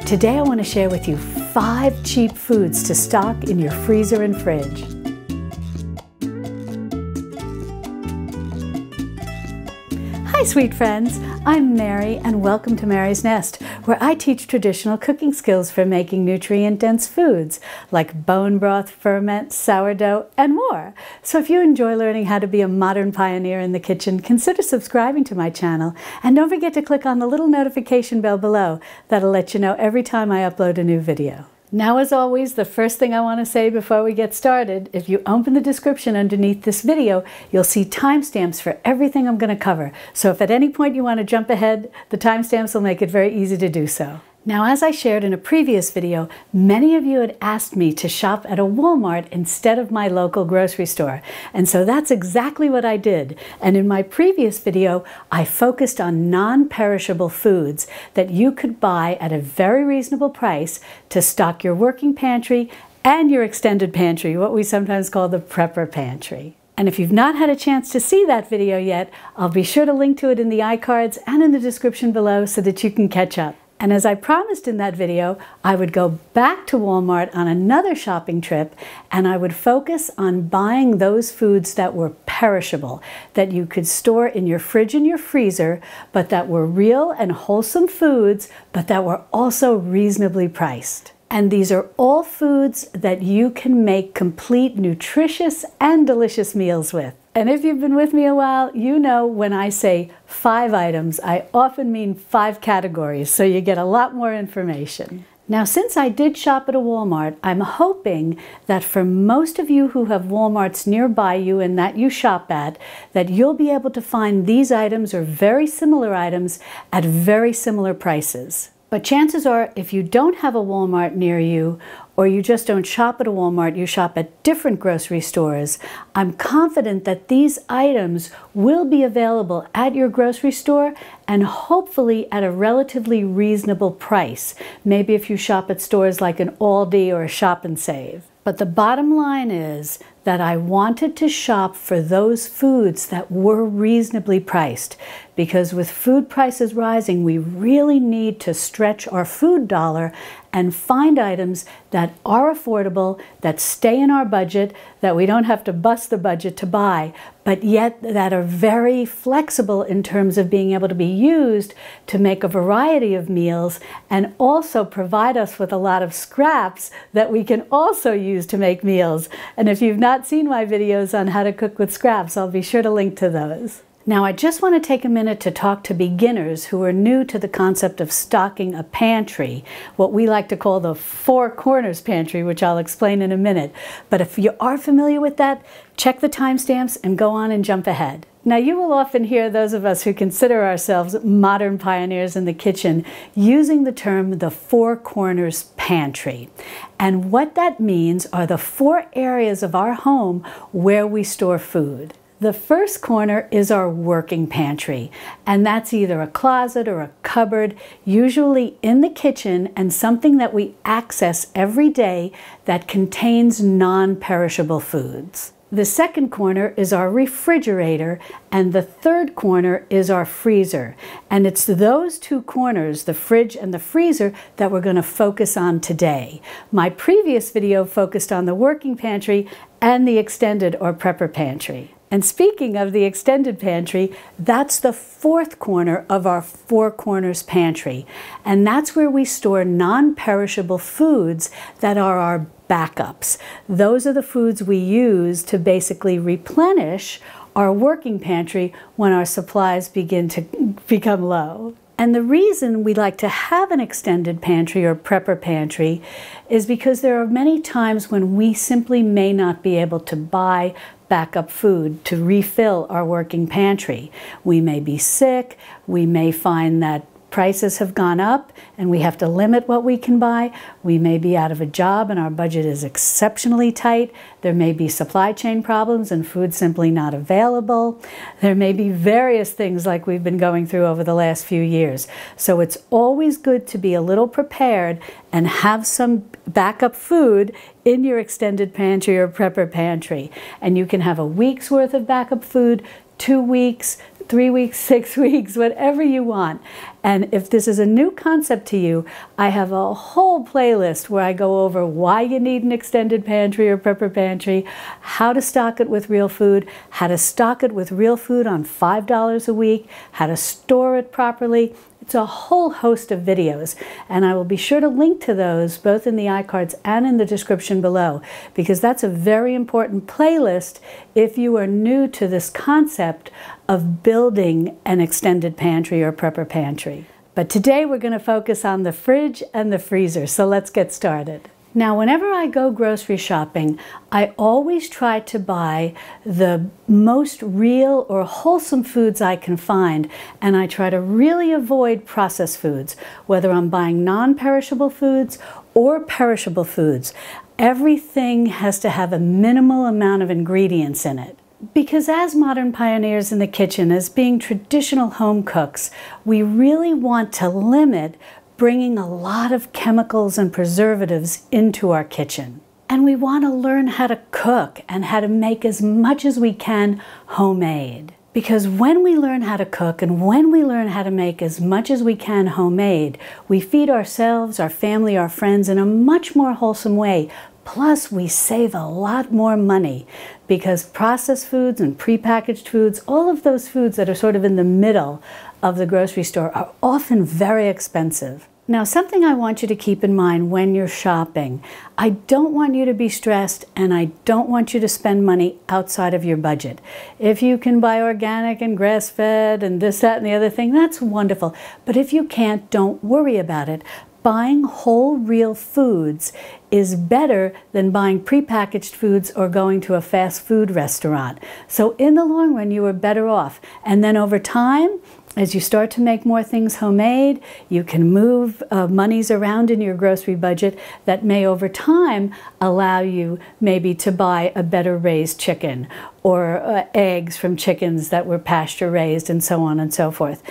Today I want to share with you 5 cheap foods to stock in your freezer and fridge. Hi sweet friends, I'm Mary and welcome to Mary's Nest, where I teach traditional cooking skills for making nutrient-dense foods like bone broth, ferment, sourdough, and more. So if you enjoy learning how to be a modern pioneer in the kitchen, consider subscribing to my channel and don't forget to click on the little notification bell below. That'll let you know every time I upload a new video. Now, as always, the first thing I want to say before we get started, if you open the description underneath this video, you'll see timestamps for everything I'm going to cover. So if at any point you want to jump ahead, the timestamps will make it very easy to do so. Now, as I shared in a previous video, many of you had asked me to shop at a Walmart instead of my local grocery store. And so that's exactly what I did. And in my previous video, I focused on non-perishable foods that you could buy at a very reasonable price to stock your working pantry and your extended pantry, what we sometimes call the prepper pantry. And if you've not had a chance to see that video yet, I'll be sure to link to it in the iCards and in the description below so that you can catch up. And as I promised in that video, I would go back to Walmart on another shopping trip and I would focus on buying those foods that were perishable, that you could store in your fridge and your freezer, but that were real and wholesome foods, but that were also reasonably priced. And these are all foods that you can make complete, nutritious, and delicious meals with. And if you've been with me a while, you know when I say 5 items, I often mean 5 categories, so you get a lot more information. Now, since I did shop at a Walmart, I'm hoping that for most of you who have Walmarts nearby you and that you shop at, that you'll be able to find these items or very similar items at very similar prices. But chances are, if you don't have a Walmart near you, or you just don't shop at a Walmart, you shop at different grocery stores, I'm confident that these items will be available at your grocery store and hopefully at a relatively reasonable price. Maybe if you shop at stores like an Aldi or a Shop and Save. But the bottom line is that I wanted to shop for those foods that were reasonably priced, because with food prices rising, we really need to stretch our food dollar and find items that are affordable, that stay in our budget, that we don't have to bust the budget to buy, but yet that are very flexible in terms of being able to be used to make a variety of meals and also provide us with a lot of scraps that we can also use to make meals. And if you've not seen my videos on how to cook with scraps, I'll be sure to link to those. Now, I just want to take a minute to talk to beginners who are new to the concept of stocking a pantry, what we like to call the 4 corners pantry, which I'll explain in a minute. But if you are familiar with that, check the timestamps and go on and jump ahead. Now, you will often hear those of us who consider ourselves modern pioneers in the kitchen using the term the 4 corners pantry. And what that means are the 4 areas of our home where we store food. The first corner is our working pantry, and that's either a closet or a cupboard, usually in the kitchen, and something that we access every day that contains non-perishable foods. The second corner is our refrigerator, and the third corner is our freezer. And it's those 2 corners, the fridge and the freezer, that we're going to focus on today. My previous video focused on the working pantry and the extended or prepper pantry. And speaking of the extended pantry, that's the 4th corner of our 4 corners pantry. And that's where we store non-perishable foods that are our backups. Those are the foods we use to basically replenish our working pantry when our supplies begin to become low. And the reason we like to have an extended pantry or prepper pantry is because there are many times when we simply may not be able to buy backup food to refill our working pantry. We may be sick, we may find that prices have gone up and we have to limit what we can buy. We may be out of a job and our budget is exceptionally tight. There may be supply chain problems and food simply not available. There may be various things like we've been going through over the last few years. So it's always good to be a little prepared and have some backup food in your extended pantry or prepper pantry. And you can have a week's worth of backup food, 2 weeks, 3 weeks, 6 weeks, whatever you want. And if this is a new concept to you, I have a whole playlist where I go over why you need an extended pantry or prepper pantry, how to stock it with real food, how to stock it with real food on $5 a week, how to store it properly. It's a whole host of videos, and I will be sure to link to those both in the iCards and in the description below, because that's a very important playlist if you are new to this concept of building an extended pantry or prepper pantry. But today we're going to focus on the fridge and the freezer, so let's get started. Now, whenever I go grocery shopping, I always try to buy the most real or wholesome foods I can find, and I try to really avoid processed foods, whether I'm buying non-perishable foods or perishable foods. Everything has to have a minimal amount of ingredients in it. Because as modern pioneers in the kitchen, as being traditional home cooks, we really want to limit bringing a lot of chemicals and preservatives into our kitchen. And we want to learn how to cook and how to make as much as we can homemade. Because when we learn how to cook and when we learn how to make as much as we can homemade, we feed ourselves, our family, our friends in a much more wholesome way. Plus, we save a lot more money because processed foods and prepackaged foods, all of those foods that are sort of in the middle of the grocery store, are often very expensive. Now, something I want you to keep in mind when you're shopping, I don't want you to be stressed and I don't want you to spend money outside of your budget. If you can buy organic and grass-fed and this, that, and the other thing, that's wonderful. But if you can't, don't worry about it. Buying whole, real foods is better than buying prepackaged foods or going to a fast food restaurant. So in the long run, you are better off. And then over time, as you start to make more things homemade, you can move monies around in your grocery budget that may over time allow you maybe to buy a better raised chicken or eggs from chickens that were pasture raised and so on and so forth.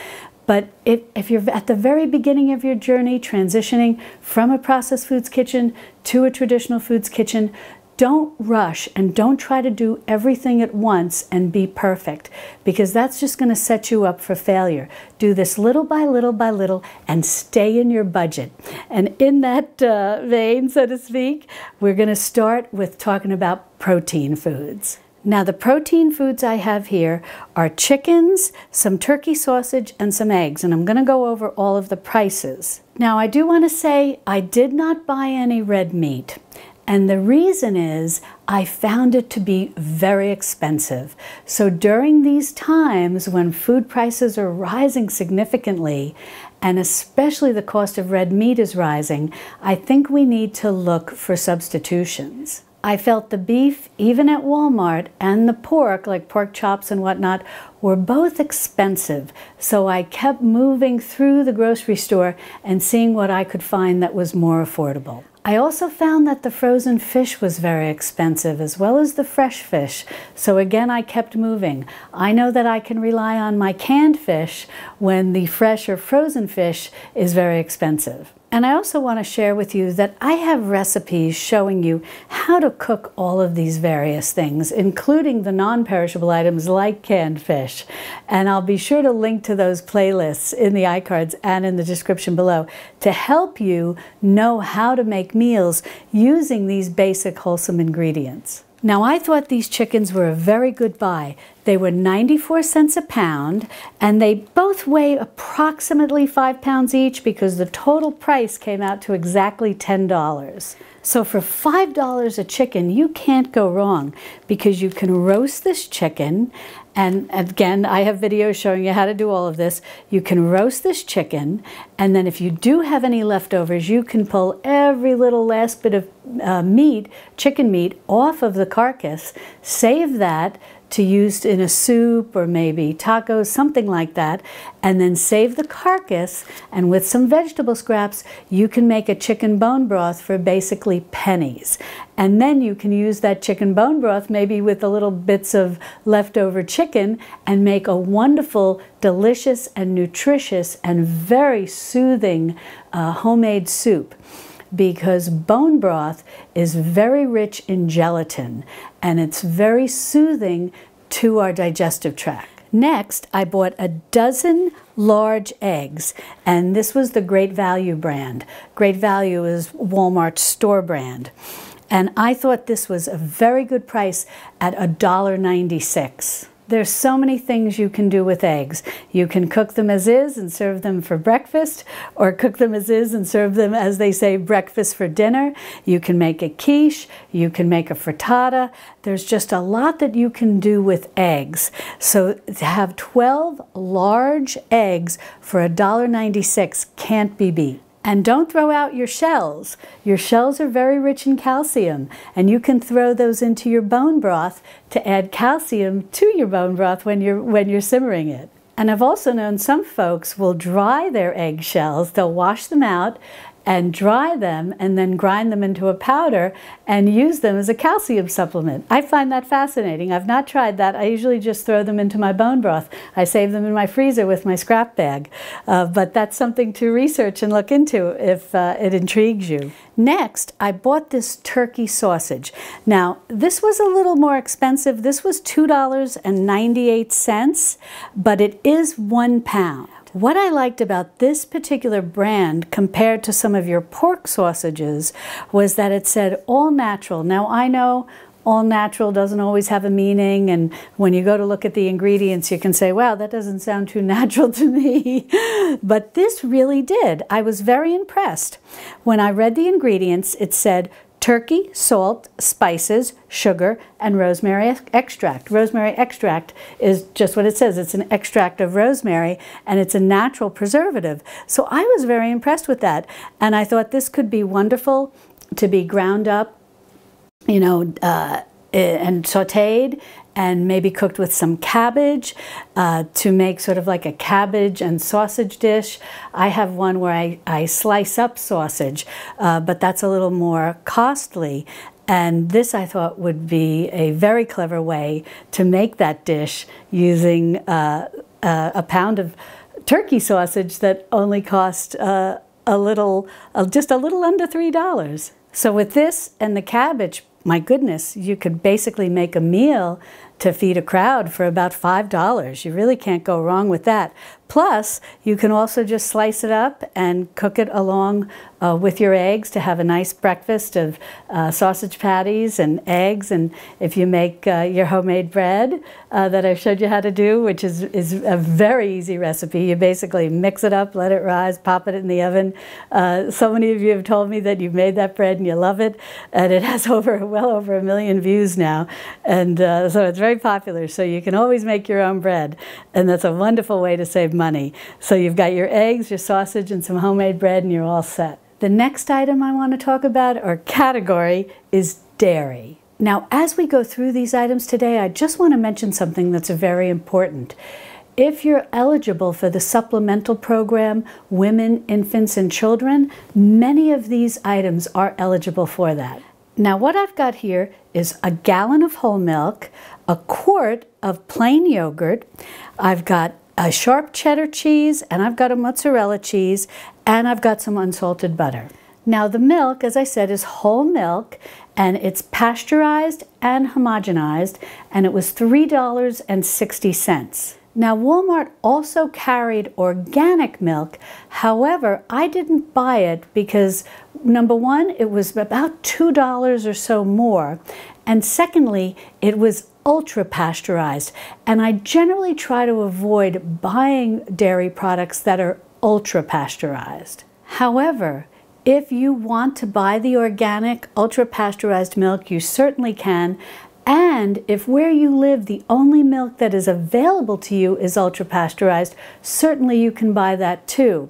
But if you're at the very beginning of your journey, transitioning from a processed foods kitchen to a traditional foods kitchen, don't rush and don't try to do everything at once and be perfect, because that's just going to set you up for failure. Do this little by little by little and stay in your budget. And in that vein, so to speak, we're going to start with talking about protein foods. Now, the protein foods I have here are chickens, some turkey sausage, and some eggs, and I'm going to go over all of the prices. Now, I do want to say I did not buy any red meat, and the reason is I found it to be very expensive. So during these times when food prices are rising significantly, and especially the cost of red meat is rising, I think we need to look for substitutions. I felt the beef, even at Walmart, and the pork, like pork chops and whatnot, were both expensive. So I kept moving through the grocery store and seeing what I could find that was more affordable. I also found that the frozen fish was very expensive, as well as the fresh fish. So again, I kept moving. I know that I can rely on my canned fish when the fresh or frozen fish is very expensive. And I also want to share with you that I have recipes showing you how to cook all of these various things, including the non-perishable items like canned fish. And I'll be sure to link to those playlists in the iCards and in the description below to help you know how to make meals using these basic wholesome ingredients. Now, I thought these chickens were a very good buy. They were 94 cents a pound, and they both weigh approximately 5 pounds each because the total price came out to exactly $10. So for $5 a chicken, you can't go wrong because you can roast this chicken. And again, I have videos showing you how to do all of this. You can roast this chicken, and then if you do have any leftovers, you can pull every little last bit of meat, chicken meat, off of the carcass, save that to use in a soup or maybe tacos, something like that, and then save the carcass, and with some vegetable scraps, you can make a chicken bone broth for basically pennies. And then you can use that chicken bone broth maybe with the little bits of leftover chicken and make a wonderful, delicious and nutritious and very soothing homemade soup. Because bone broth is very rich in gelatin and it's very soothing to our digestive tract. Next, I bought a dozen large eggs, and this was the Great Value brand. Great Value is Walmart's store brand. And I thought this was a very good price at $1.96. There's so many things you can do with eggs. You can cook them as is and serve them for breakfast, or cook them as is and serve them, as they say, breakfast for dinner. You can make a quiche. You can make a frittata. There's just a lot that you can do with eggs. So to have 12 large eggs for $1.96 can't be beat. And don't throw out your shells. Your shells are very rich in calcium, and you can throw those into your bone broth to add calcium to your bone broth when you're simmering it. And I've also known some folks will dry their egg shells. They'll wash them out and dry them and then grind them into a powder and use them as a calcium supplement. I find that fascinating. I've not tried that. I usually just throw them into my bone broth. I save them in my freezer with my scrap bag. But that's something to research and look into if it intrigues you. Next, I bought this turkey sausage. Now, this was a little more expensive. This was $2.98, but it is 1 pound. What I liked about this particular brand compared to some of your pork sausages was that it said all natural. Now I know all natural doesn't always have a meaning, and when you go to look at the ingredients you can say, wow, that doesn't sound too natural to me. But this really did. I was very impressed. When I read the ingredients, it said turkey, salt, spices, sugar, and rosemary extract. Rosemary extract is just what it says. It's an extract of rosemary, and it's a natural preservative. So I was very impressed with that, and I thought this could be wonderful to be ground up, you know, and sautéed, and maybe cooked with some cabbage to make sort of like a cabbage and sausage dish. I have one where I slice up sausage, but that's a little more costly. And this I thought would be a very clever way to make that dish using a pound of turkey sausage that only cost just a little under $3. So with this and the cabbage, my goodness, you could basically make a meal to feed a crowd for about $5. You really can't go wrong with that. Plus, you can also just slice it up and cook it along with your eggs to have a nice breakfast of sausage patties and eggs. And if you make your homemade bread that I showed you how to do, which is a very easy recipe, you basically mix it up, let it rise, pop it in the oven. So many of you have told me that you've made that bread and you love it, and it has well over 1 million views now. And so it's very popular, so you can always make your own bread, and that's a wonderful way to save money. So you've got your eggs, your sausage, and some homemade bread, and you're all set. The next item I want to talk about, or category, is dairy. Now, as we go through these items today, I just want to mention something that's very important. If you're eligible for the supplemental program, Women, Infants, and Children, many of these items are eligible for that. Now, what I've got here is a gallon of whole milk, a quart of plain yogurt, I've got a sharp cheddar cheese, and I've got a mozzarella cheese, and I've got some unsalted butter. Now, the milk, as I said, is whole milk, and it's pasteurized and homogenized, and it was $3.60. Now, Walmart also carried organic milk. However, I didn't buy it because, number one, it was about $2 or so more. And secondly, it was ultra pasteurized. And I generally try to avoid buying dairy products that are ultra pasteurized. However, if you want to buy the organic ultra pasteurized milk, you certainly can. And if where you live, the only milk that is available to you is ultra pasteurized, certainly you can buy that too.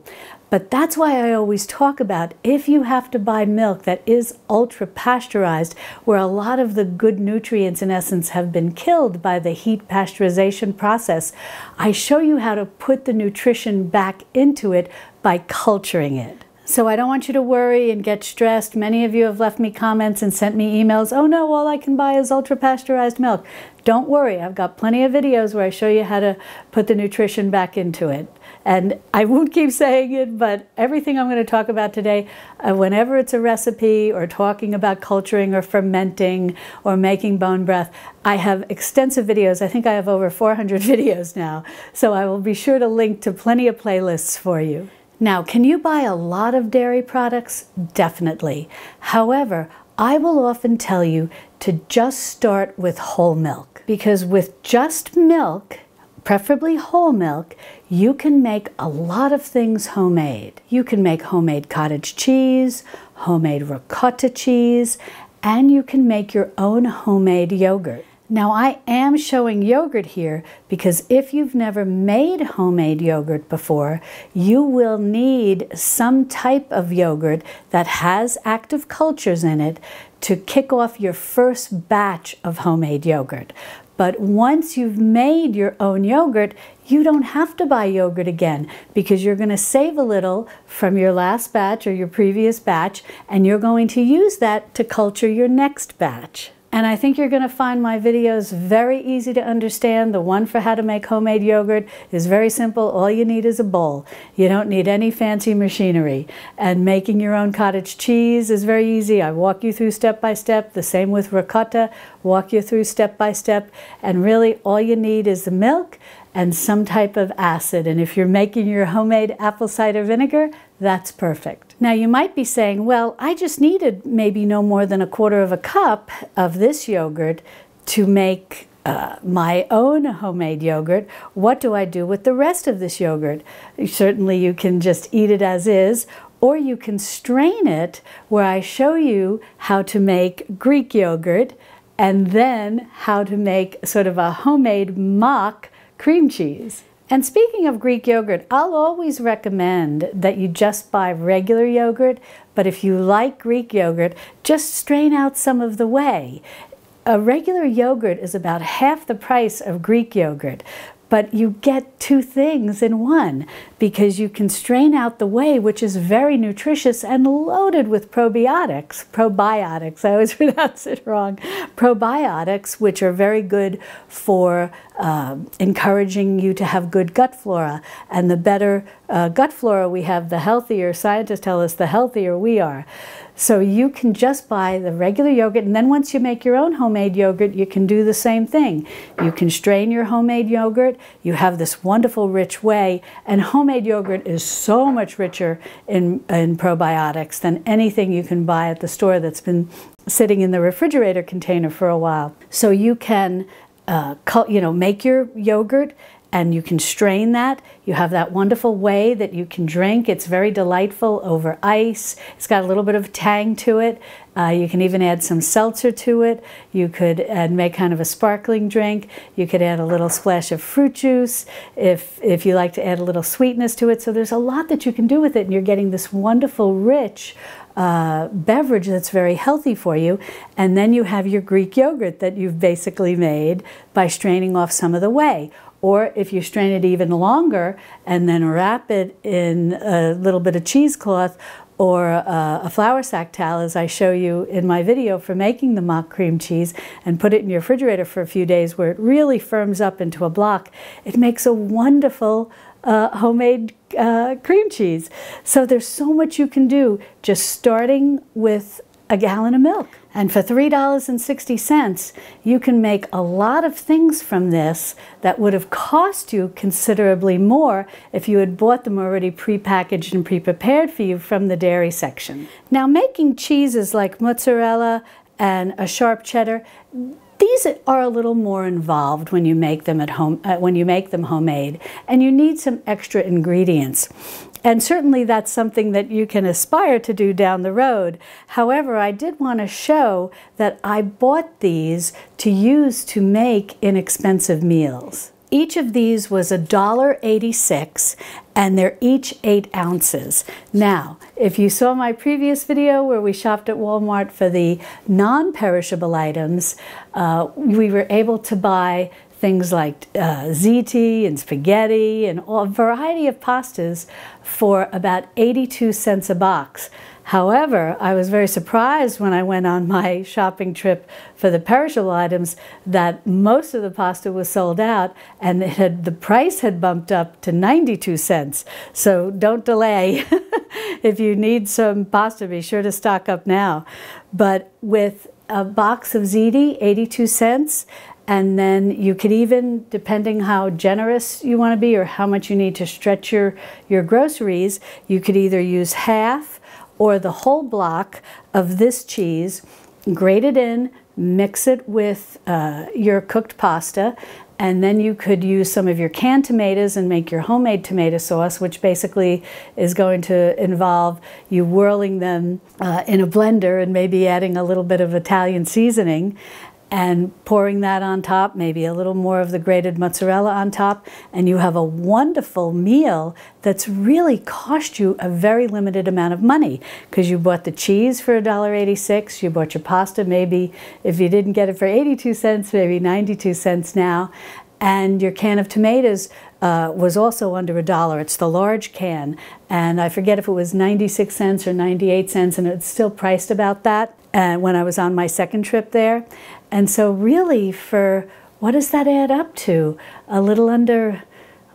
But that's why I always talk about if you have to buy milk that is ultra pasteurized, where a lot of the good nutrients in essence have been killed by the heat pasteurization process, I show you how to put the nutrition back into it by culturing it. So I don't want you to worry and get stressed. Many of you have left me comments and sent me emails, oh no, all I can buy is ultra pasteurized milk. Don't worry, I've got plenty of videos where I show you how to put the nutrition back into it. And I won't keep saying it, but everything I'm going to talk about today, whenever it's a recipe or talking about culturing or fermenting or making bone broth, I have extensive videos. I think I have over 400 videos now. So I will be sure to link to plenty of playlists for you. Now, can you buy a lot of dairy products? Definitely. However, I will often tell you to just start with whole milk, because with just milk, preferably whole milk, you can make a lot of things homemade. You can make homemade cottage cheese, homemade ricotta cheese, and you can make your own homemade yogurt. Now, I am showing yogurt here because if you've never made homemade yogurt before, you will need some type of yogurt that has active cultures in it to kick off your first batch of homemade yogurt. But once you've made your own yogurt, you don't have to buy yogurt again, because you're going to save a little from your last batch or your previous batch, and you're going to use that to culture your next batch. And I think you're going to find my videos very easy to understand. The one for how to make homemade yogurt is very simple. All you need is a bowl. You don't need any fancy machinery. And making your own cottage cheese is very easy. I walk you through step by step. The same with ricotta, walk you through step by step. And really all you need is the milk and some type of acid. And if you're making your homemade apple cider vinegar, that's perfect. Now you might be saying, well, I just needed maybe no more than 1/4 cup of this yogurt to make my own homemade yogurt. What do I do with the rest of this yogurt? Certainly you can just eat it as is, or you can strain it, where I show you how to make Greek yogurt and then how to make sort of a homemade mock cream cheese. And speaking of Greek yogurt, I'll always recommend that you just buy regular yogurt, but if you like Greek yogurt, just strain out some of the whey. A regular yogurt is about half the price of Greek yogurt, but you get two things in one, because you can strain out the whey, which is very nutritious and loaded with probiotics. Probiotics, I always pronounce it wrong. Probiotics, which are very good for encouraging you to have good gut flora. And the better gut flora we have, the healthier, scientists tell us, the healthier we are. So you can just buy the regular yogurt, and then once you make your own homemade yogurt, you can do the same thing. You can strain your homemade yogurt, you have this wonderful rich whey, and homemade yogurt is so much richer in probiotics than anything you can buy at the store that's been sitting in the refrigerator container for a while. So you can make your yogurt, and you can strain that. You have that wonderful whey that you can drink. It's very delightful over ice. It's got a little bit of tang to it. You can even add some seltzer to it. You could make kind of a sparkling drink. You could add a little splash of fruit juice if you like to add a little sweetness to it. So there's a lot that you can do with it, and you're getting this wonderful, rich beverage that's very healthy for you. And then you have your Greek yogurt that you've basically made by straining off some of the whey. Or if you strain it even longer and then wrap it in a little bit of cheesecloth or a flour sack towel, as I show you in my video for making the mock cream cheese, and put it in your refrigerator for a few days where it really firms up into a block, it makes a wonderful homemade cream cheese. So there's so much you can do just starting with a gallon of milk. And for $3.60, you can make a lot of things from this that would have cost you considerably more if you had bought them already prepackaged and pre-prepared for you from the dairy section. Now, making cheeses like mozzarella and a sharp cheddar, these are a little more involved when you make them at home, when you make them homemade, and you need some extra ingredients. And certainly that's something that you can aspire to do down the road. However, I did want to show that I bought these to use to make inexpensive meals. Each of these was $1.86, and they're each 8 ounces. Now, if you saw my previous video where we shopped at Walmart for the non-perishable items, we were able to buy things like ziti and spaghetti and a variety of pastas for about 82 cents a box. However, I was very surprised when I went on my shopping trip for the perishable items that most of the pasta was sold out, and the price had bumped up to 92 cents. So don't delay. If you need some pasta, be sure to stock up now. But with a box of ziti, 82 cents, and then you could even, depending how generous you want to be or how much you need to stretch your groceries, you could either use half or the whole block of this cheese, grate it in, mix it with your cooked pasta, and then you could use some of your canned tomatoes and make your homemade tomato sauce, which basically is going to involve you whirling them in a blender and maybe adding a little bit of Italian seasoning and pouring that on top, maybe a little more of the grated mozzarella on top, and you have a wonderful meal that's really cost you a very limited amount of money because you bought the cheese for $1.86, you bought your pasta maybe, if you didn't get it for 82 cents, maybe 92 cents now, and your can of tomatoes was also under $1. It's the large can, and I forget if it was 96 cents or 98 cents, and it's still priced about that when I was on my second trip there. And so really, for what does that add up to? A little under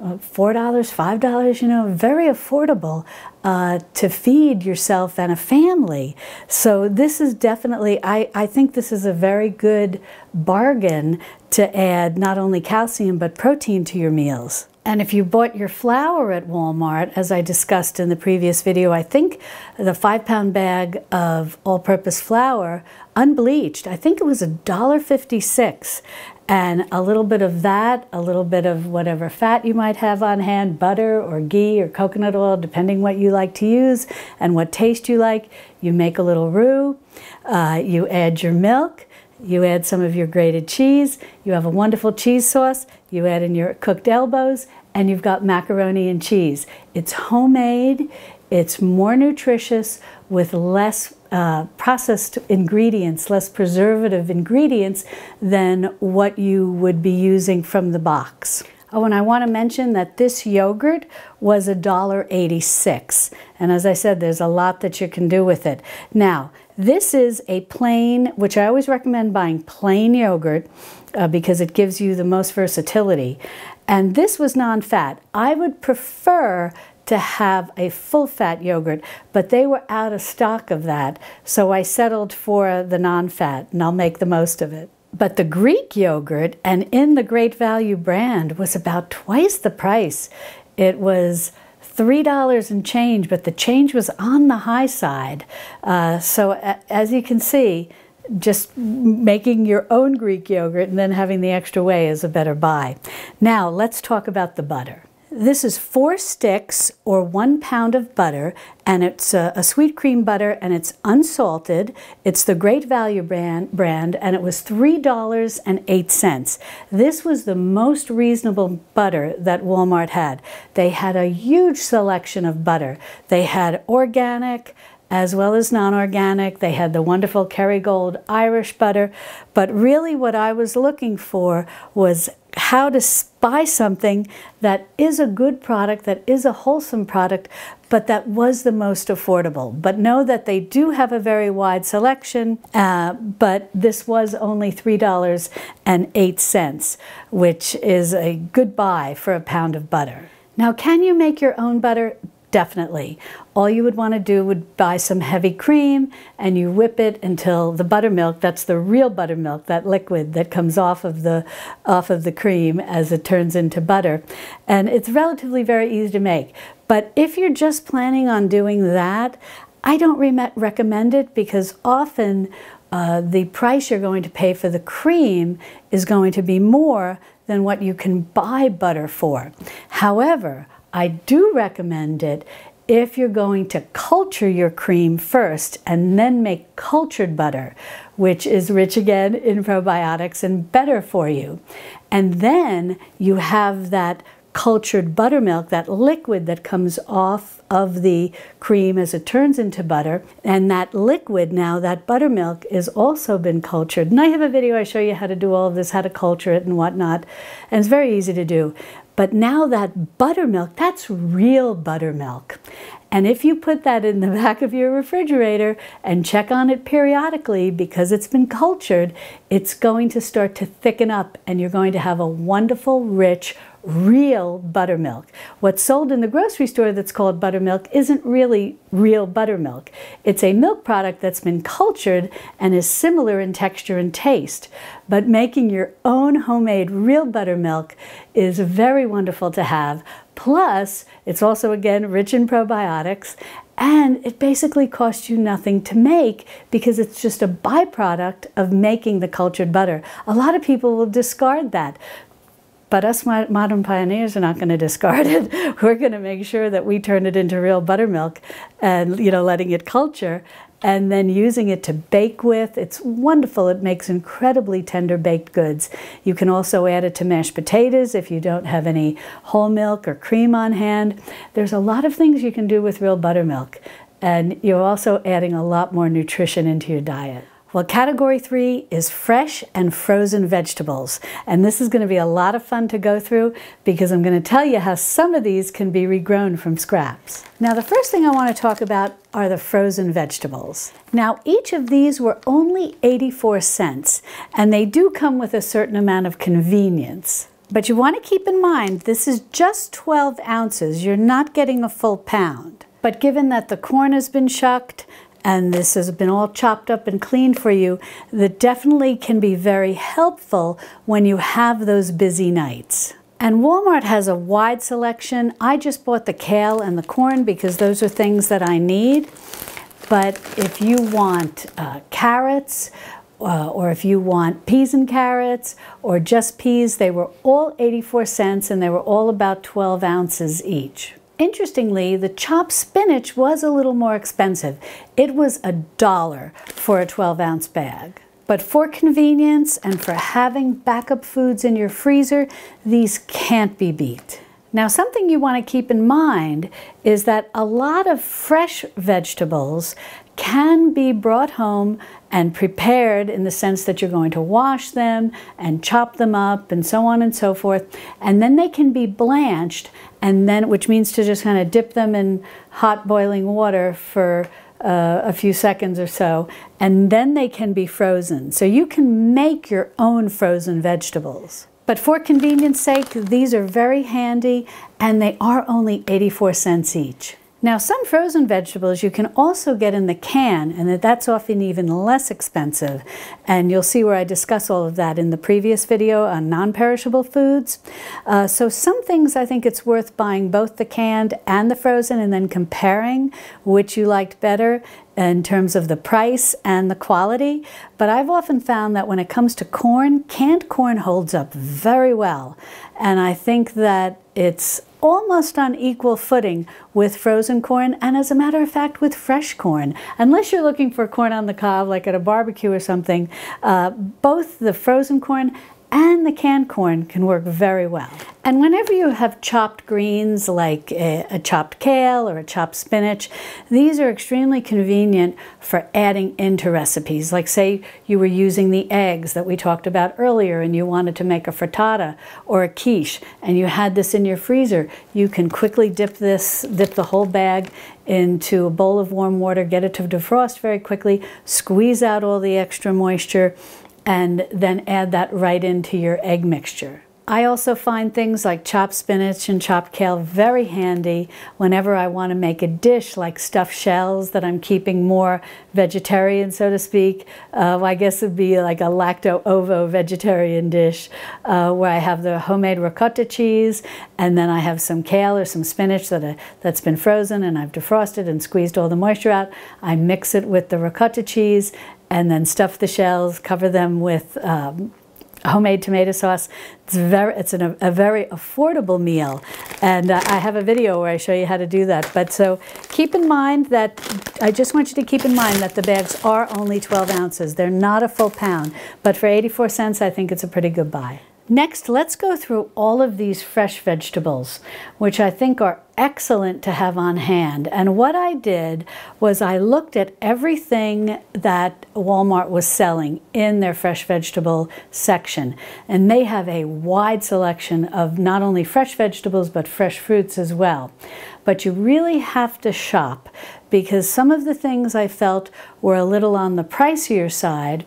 $4, $5, you know, very affordable to feed yourself and a family. So this is definitely, I think this is a very good bargain to add not only calcium but protein to your meals. And if you bought your flour at Walmart, as I discussed in the previous video, I think the 5-pound bag of all-purpose flour, unbleached, I think it was $1.56. And a little bit of that, a little bit of whatever fat you might have on hand, butter or ghee or coconut oil, depending what you like to use and what taste you like. You make a little roux, you add your milk, you add some of your grated cheese, you have a wonderful cheese sauce, you add in your cooked elbows, and you've got macaroni and cheese. It's homemade, it's more nutritious with less processed ingredients, less preservative ingredients than what you would be using from the box. Oh, and I want to mention that this yogurt was $1.86. And as I said, there's a lot that you can do with it. Now, this is a plain, which I always recommend buying plain yogurt because it gives you the most versatility. And this was non-fat. I would prefer to have a full-fat yogurt, but they were out of stock of that, so I settled for the non-fat, and I'll make the most of it. But the Greek yogurt, and in the Great Value brand, was about twice the price. It was $3 and change, but the change was on the high side. So as you can see, just making your own Greek yogurt and then having the extra whey is a better buy. Now let's talk about the butter. This is 4 sticks or 1 pound of butter, and it's a sweet cream butter, and it's unsalted. It's the Great Value brand, and it was $3.08. This was the most reasonable butter that Walmart had. They had a huge selection of butter. They had organic as well as non-organic. They had the wonderful Kerrygold Irish butter, but really what I was looking for was how to buy something that is a good product, that is a wholesome product, but that was the most affordable. But know that they do have a very wide selection, but this was only $3.08, which is a good buy for a pound of butter. Now, can you make your own butter? Definitely. All you would want to do would buy some heavy cream and you whip it until the buttermilk, that's the real buttermilk, that liquid that comes off of the cream as it turns into butter. And it's relatively very easy to make. But if you're just planning on doing that, I don't recommend it because often the price you're going to pay for the cream is going to be more than what you can buy butter for. However, I do recommend it if you're going to culture your cream first and then make cultured butter, which is rich again in probiotics and better for you. And then you have that cultured buttermilk, that liquid that comes off of the cream as it turns into butter. And that liquid now, that buttermilk, is also been cultured. And I have a video I show you how to do all of this, how to culture it and whatnot. And it's very easy to do. But now that buttermilk, that's real buttermilk. And if you put that in the back of your refrigerator and check on it periodically because it's been cultured, it's going to start to thicken up and you're going to have a wonderful, rich, real buttermilk. What's sold in the grocery store that's called buttermilk isn't really real buttermilk. It's a milk product that's been cultured and is similar in texture and taste. But making your own homemade real buttermilk is very wonderful to have. Plus, it's also, again, rich in probiotics, and it basically costs you nothing to make because it's just a byproduct of making the cultured butter. A lot of people will discard that. But us modern pioneers are not going to discard it. We're going to make sure that we turn it into real buttermilk and, letting it culture and then using it to bake with. It's wonderful. It makes incredibly tender baked goods. You can also add it to mashed potatoes if you don't have any whole milk or cream on hand. There's a lot of things you can do with real buttermilk, and you're also adding a lot more nutrition into your diet. Well, category 3 is fresh and frozen vegetables. And this is going to be a lot of fun to go through because I'm going to tell you how some of these can be regrown from scraps. Now, the first thing I want to talk about are the frozen vegetables. Now, each of these were only 84 cents, and they do come with a certain amount of convenience. But you want to keep in mind, this is just 12 ounces. You're not getting a full pound. But given that the corn has been shucked, and this has been all chopped up and cleaned for you, that definitely can be very helpful when you have those busy nights. And Walmart has a wide selection. I just bought the kale and the corn because those are things that I need. But if you want carrots, or if you want peas and carrots, or just peas, they were all 84 cents and they were all about 12 ounces each. Interestingly, the chopped spinach was a little more expensive. It was $1 for a 12-ounce bag. But for convenience and for having backup foods in your freezer, these can't be beat. Now, something you want to keep in mind is that a lot of fresh vegetables can be brought home and prepared in the sense that you're going to wash them and chop them up and so on and so forth. And then they can be blanched, and then, which means to just kind of dip them in hot boiling water for a few seconds or so, and then they can be frozen. So you can make your own frozen vegetables. But for convenience sake, these are very handy, and they are only 84 cents each. Now, some frozen vegetables you can also get in the can, and that's often even less expensive. And you'll see where I discuss all of that in the previous video on non-perishable foods. So some things I think it's worth buying both the canned and the frozen and then comparing which you liked better in terms of the price and the quality. But I've often found that when it comes to corn, canned corn holds up very well. And I think that it's almost on equal footing with frozen corn, and as a matter of fact with fresh corn. Unless you're looking for corn on the cob like at a barbecue or something, both the frozen corn and the canned corn can work very well. And whenever you have chopped greens like a chopped kale or a chopped spinach, these are extremely convenient for adding into recipes. Like say you were using the eggs that we talked about earlier and you wanted to make a frittata or a quiche and you had this in your freezer, you can quickly dip the whole bag into a bowl of warm water, get it to defrost very quickly, squeeze out all the extra moisture, and then add that right into your egg mixture. I also find things like chopped spinach and chopped kale very handy whenever I want to make a dish like stuffed shells that I'm keeping more vegetarian, so to speak. I guess it would be like a lacto-ovo vegetarian dish where I have the homemade ricotta cheese and then I have some kale or some spinach that's been frozen and I've defrosted and squeezed all the moisture out. I mix it with the ricotta cheese and then stuff the shells, cover them with homemade tomato sauce. It's a very affordable meal, and I have a video where I show you how to do that. But so keep in mind that, I just want you to keep in mind that the bags are only 12 ounces. They're not a full pound, but for 84 cents I think it's a pretty good buy. Next, let's go through all of these fresh vegetables, which I think are excellent to have on hand. And what I did was I looked at everything that Walmart was selling in their fresh vegetable section. And they have a wide selection of not only fresh vegetables, but fresh fruits as well. But you really have to shop, because some of the things I felt were a little on the pricier side.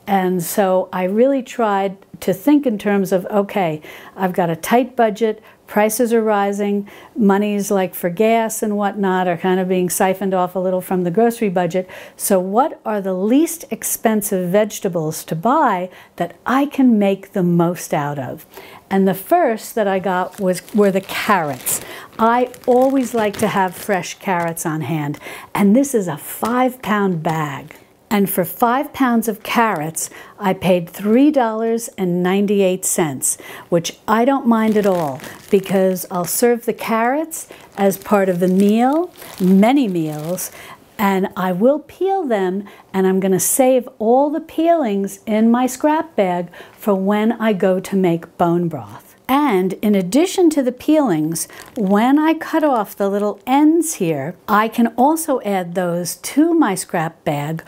And so I really tried to think in terms of, okay, I've got a tight budget, prices are rising, monies like for gas and whatnot are kind of being siphoned off a little from the grocery budget. So what are the least expensive vegetables to buy that I can make the most out of? And the first that I got were the carrots. I always like to have fresh carrots on hand, and this is a 5-pound bag. And for 5 pounds of carrots, I paid $3.98, which I don't mind at all, because I'll serve the carrots as part of the meal, many meals, and I will peel them, and I'm going to save all the peelings in my scrap bag for when I go to make bone broth. And in addition to the peelings, when I cut off the little ends here, I can also add those to my scrap bag.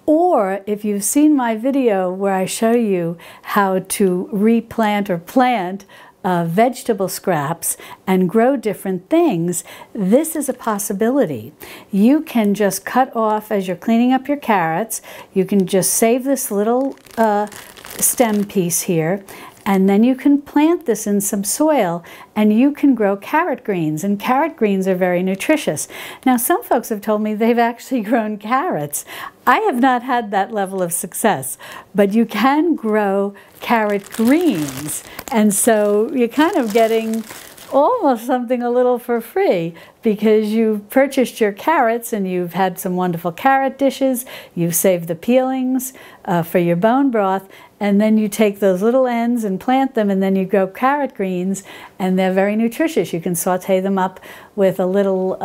Or if you've seen my video where I show you how to replant or plant vegetable scraps and grow different things, this is a possibility. You can just cut off, as you're cleaning up your carrots, you can just save this little stem piece here, and then you can plant this in some soil and you can grow carrot greens, and carrot greens are very nutritious. Now, some folks have told me they've actually grown carrots. I have not had that level of success, but you can grow carrot greens, and so you're kind of getting almost something a little for free, because you've purchased your carrots and you've had some wonderful carrot dishes, you've saved the peelings for your bone broth, and then you take those little ends and plant them, and then you grow carrot greens, and they're very nutritious. You can saute them up with a little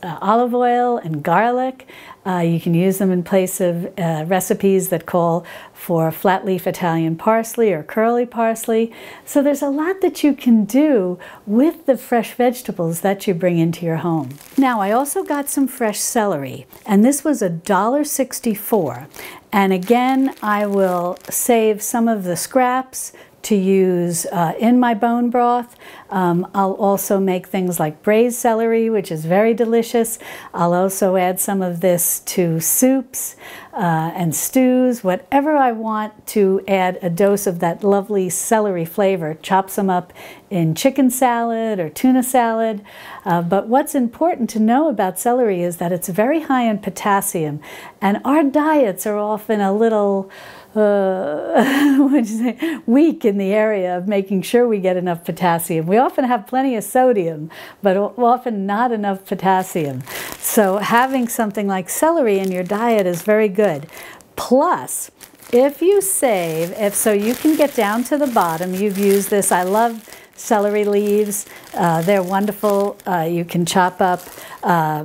olive oil and garlic. You can use them in place of recipes that call for flat leaf Italian parsley or curly parsley. So there's a lot that you can do with the fresh vegetables that you bring into your home. Now, I also got some fresh celery, and this was $1.64. And again, I will save some of the scraps to use in my bone broth. I'll also make things like braised celery, which is very delicious. I'll also add some of this to soups and stews, whatever I want to add a dose of that lovely celery flavor. Chop some up in chicken salad or tuna salad. But what's important to know about celery is that it's very high in potassium, and our diets are often a little weak in the area of making sure we get enough potassium. We often have plenty of sodium, but often not enough potassium. So having something like celery in your diet is very good. Plus, if you save, so you can get down to the bottom, you've used this, I love celery leaves. They're wonderful. You can chop up,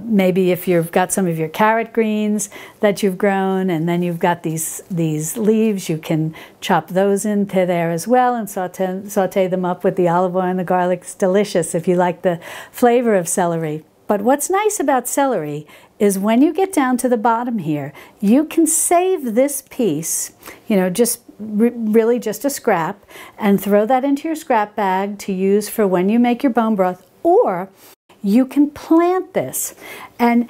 maybe if you've got some of your carrot greens that you've grown, and then you've got these leaves, you can chop those into there as well and saute them up with the olive oil and the garlic. It's delicious if you like the flavor of celery. But what's nice about celery is when you get down to the bottom here, you can save this piece, you know, really just a scrap, and throw that into your scrap bag to use for when you make your bone broth, or you can plant this. And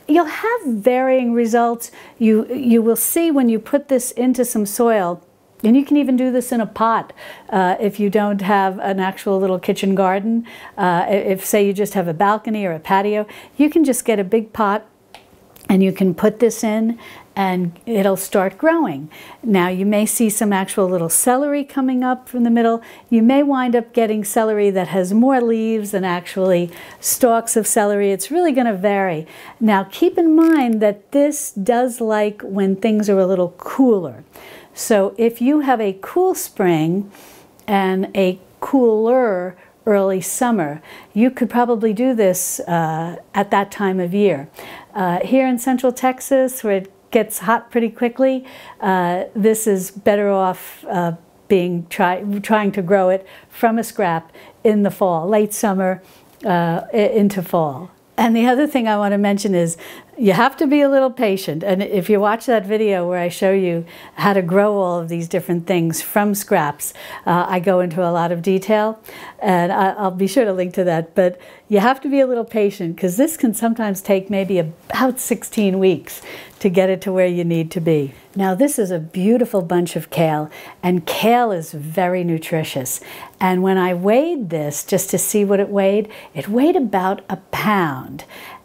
you'll have varying results. You will see when you put this into some soil, and you can even do this in a pot if you don't have an actual little kitchen garden. If, say, you just have a balcony or a patio, you can just get a big pot and you can put this in and it'll start growing. Now, you may see some actual little celery coming up from the middle. You may wind up getting celery that has more leaves than actually stalks of celery. It's really going to vary. Now, keep in mind that this does like when things are a little cooler. So if you have a cool spring and a cooler early summer, you could probably do this at that time of year. Here in Central Texas, where it gets hot pretty quickly, this is better off trying to grow it from a scrap in the fall, late summer into fall. And the other thing I want to mention is you have to be a little patient. And if you watch that video where I show you how to grow all of these different things from scraps, I go into a lot of detail, and I'll be sure to link to that. But you have to be a little patient because this can sometimes take maybe about 16 weeks to get it to where you need to be. Now this is a beautiful bunch of kale, and kale is very nutritious. And when I weighed this just to see what it weighed about a pound.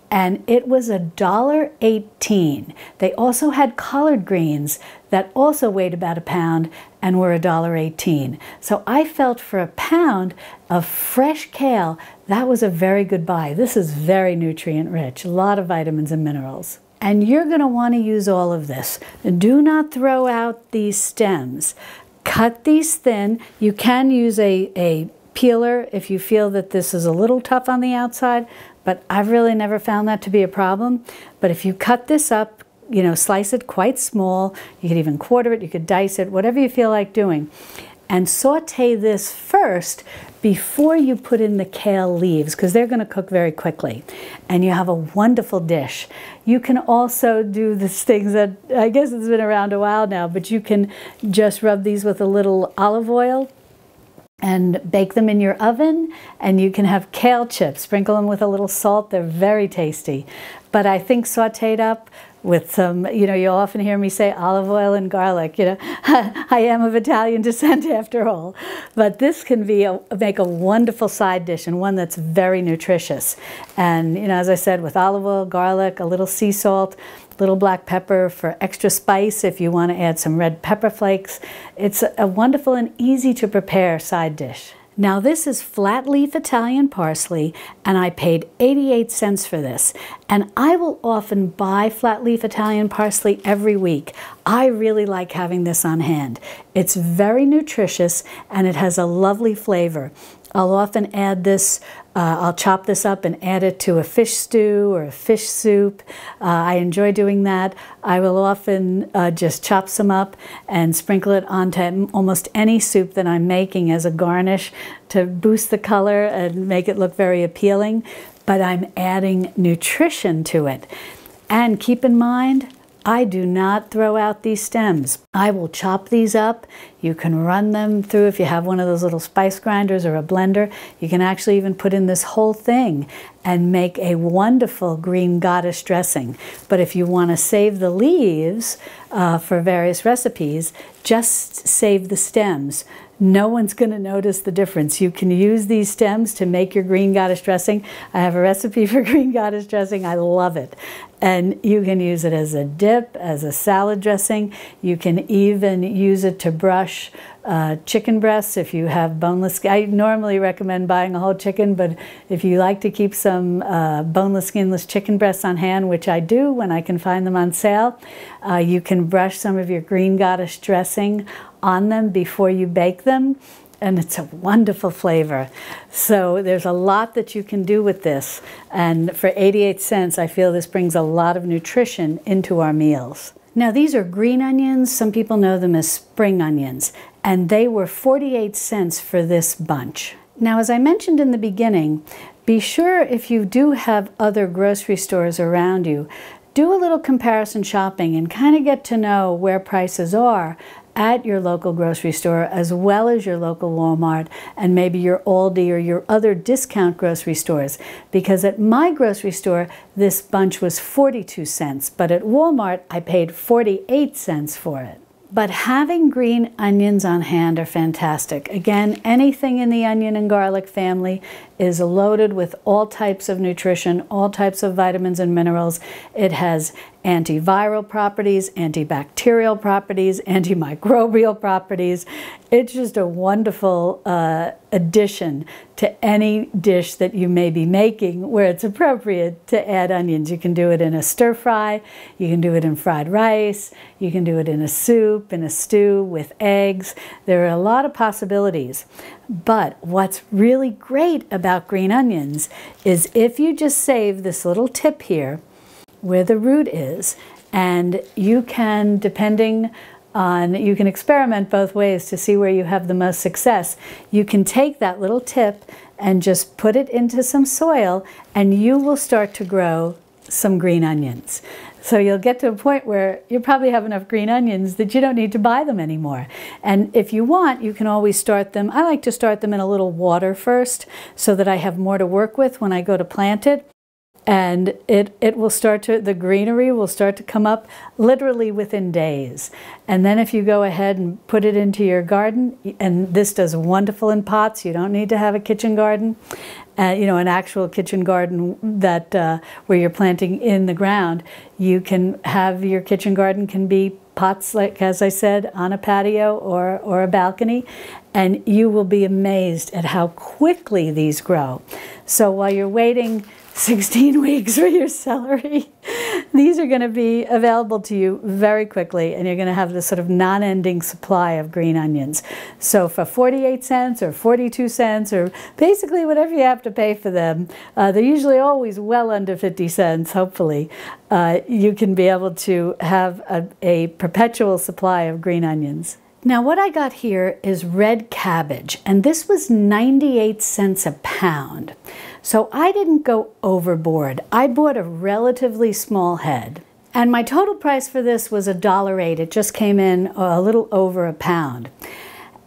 And it was $1.18. They also had collard greens that also weighed about a pound and were $1.18. So I felt for a pound of fresh kale, that was a very good buy. This is very nutrient rich, a lot of vitamins and minerals. And you're going to want to use all of this. Do not throw out these stems. Cut these thin. You can use a peeler if you feel that this is a little tough on the outside, but I've really never found that to be a problem. But if you cut this up, slice it quite small, you could even quarter it, you could dice it, whatever you feel like doing. And saute this first before you put in the kale leaves, because they're going to cook very quickly. And you have a wonderful dish. You can also do these things that, I guess it's been around a while now, but you can just rub these with a little olive oil and bake them in your oven, and you can have kale chips. Sprinkle them with a little salt. They're very tasty. But I think sauteed up with some, you'll often hear me say olive oil and garlic. I am of Italian descent after all. But this can make a wonderful side dish, and one that's very nutritious. And, as I said, with olive oil, garlic, a little sea salt, little black pepper for extra spice if you want to add some red pepper flakes. It's a wonderful and easy to prepare side dish. Now this is flat leaf Italian parsley, and I paid 88 cents for this. And I will often buy flat leaf Italian parsley every week. I really like having this on hand. It's very nutritious and it has a lovely flavor. I'll often add this, I'll chop this up and add it to a fish stew or a fish soup. I enjoy doing that. I will often just chop some up and sprinkle it onto almost any soup that I'm making as a garnish to boost the color and make it look very appealing. But I'm adding nutrition to it. And keep in mind, I do not throw out these stems. I will chop these up. You can run them through if you have one of those little spice grinders or a blender. You can actually even put in this whole thing and make a wonderful green goddess dressing. But if you want to save the leaves for various recipes, just save the stems. No one's going to notice the difference. You can use these stems to make your green goddess dressing. I have a recipe for green goddess dressing. I love it. And you can use it as a dip, as a salad dressing. You can even use it to brush chicken breasts if you have boneless. I normally recommend buying a whole chicken, but if you like to keep some boneless, skinless chicken breasts on hand, which I do when I can find them on sale, you can brush some of your green goddess dressing on them before you bake them, and it's a wonderful flavor. So there's a lot that you can do with this, and for 88 cents I feel this brings a lot of nutrition into our meals. Now these are green onions. Some people know them as spring onions, and they were 48 cents for this bunch. Now, as I mentioned in the beginning, be sure if you do have other grocery stores around you, do a little comparison shopping and kind of get to know where prices are at your local grocery store as well as your local Walmart and maybe your Aldi or your other discount grocery stores. Because at my grocery store, this bunch was 42 cents, but at Walmart, I paid 48 cents for it. But having green onions on hand are fantastic. Again, anything in the onion and garlic family is loaded with all types of nutrition, all types of vitamins and minerals. It has antiviral properties, antibacterial properties, antimicrobial properties. It's just a wonderful addition to any dish that you may be making where it's appropriate to add onions. You can do it in a stir fry, you can do it in fried rice, you can do it in a soup, in a stew, with eggs. There are a lot of possibilities. But what's really great about green onions is if you just save this little tip here, where the root is, and you can, depending you can experiment both ways to see where you have the most success. You can take that little tip and just put it into some soil, and you will start to grow some green onions. So you'll get to a point where you probably have enough green onions that you don't need to buy them anymore. And if you want, you can always start them. I like to start them in a little water first so that I have more to work with when I go to plant it. And it will start to, the greenery will start to come up literally within days. And then if you go ahead and put it into your garden, and this does wonderful in pots, you don't need to have a kitchen garden, you know, an actual kitchen garden that where you're planting in the ground. You can have your kitchen garden can be pots, like as I said, on a patio or a balcony, and you will be amazed at how quickly these grow. So while you're waiting 16 weeks for your celery, these are going to be available to you very quickly, and you're going to have this sort of non-ending supply of green onions. So for 48 cents or 42 cents or basically whatever you have to pay for them, they're usually always well under 50 cents, hopefully. You can be able to have a perpetual supply of green onions. Now what I got here is red cabbage, and this was 98 cents a pound. So I didn't go overboard. I bought a relatively small head. And my total price for this was $1.08. It just came in a little over a pound.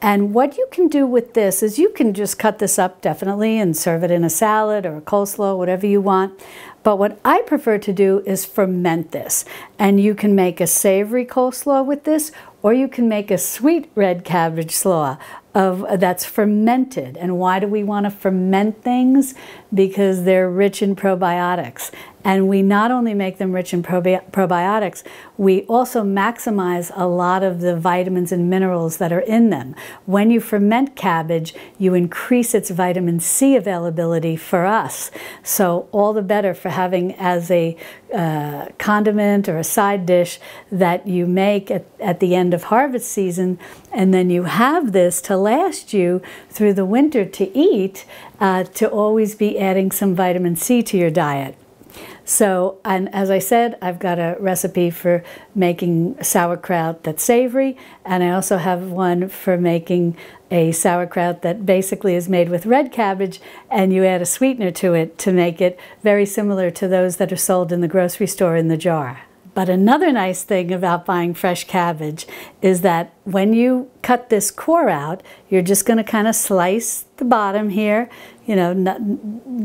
And what you can do with this is you can just cut this up definitely and serve it in a salad or a coleslaw, whatever you want. But what I prefer to do is ferment this. And you can make a savory coleslaw with this, or you can make a sweet red cabbage slaw that's fermented. And why do we want to ferment things? Because they're rich in probiotics. And we not only make them rich in probiotics, we also maximize a lot of the vitamins and minerals that are in them. When you ferment cabbage, you increase its vitamin C availability for us. So all the better for having as a condiment or a side dish that you make at the end of harvest season, and then you have this to last you through the winter to eat, to always be adding some vitamin C to your diet. So, and as I said, I've got a recipe for making sauerkraut that's savory, and I also have one for making a sauerkraut that basically is made with red cabbage, and you add a sweetener to it to make it very similar to those that are sold in the grocery store in the jar. But another nice thing about buying fresh cabbage is that when you cut this core out, you're just going to kind of slice the bottom here. You know,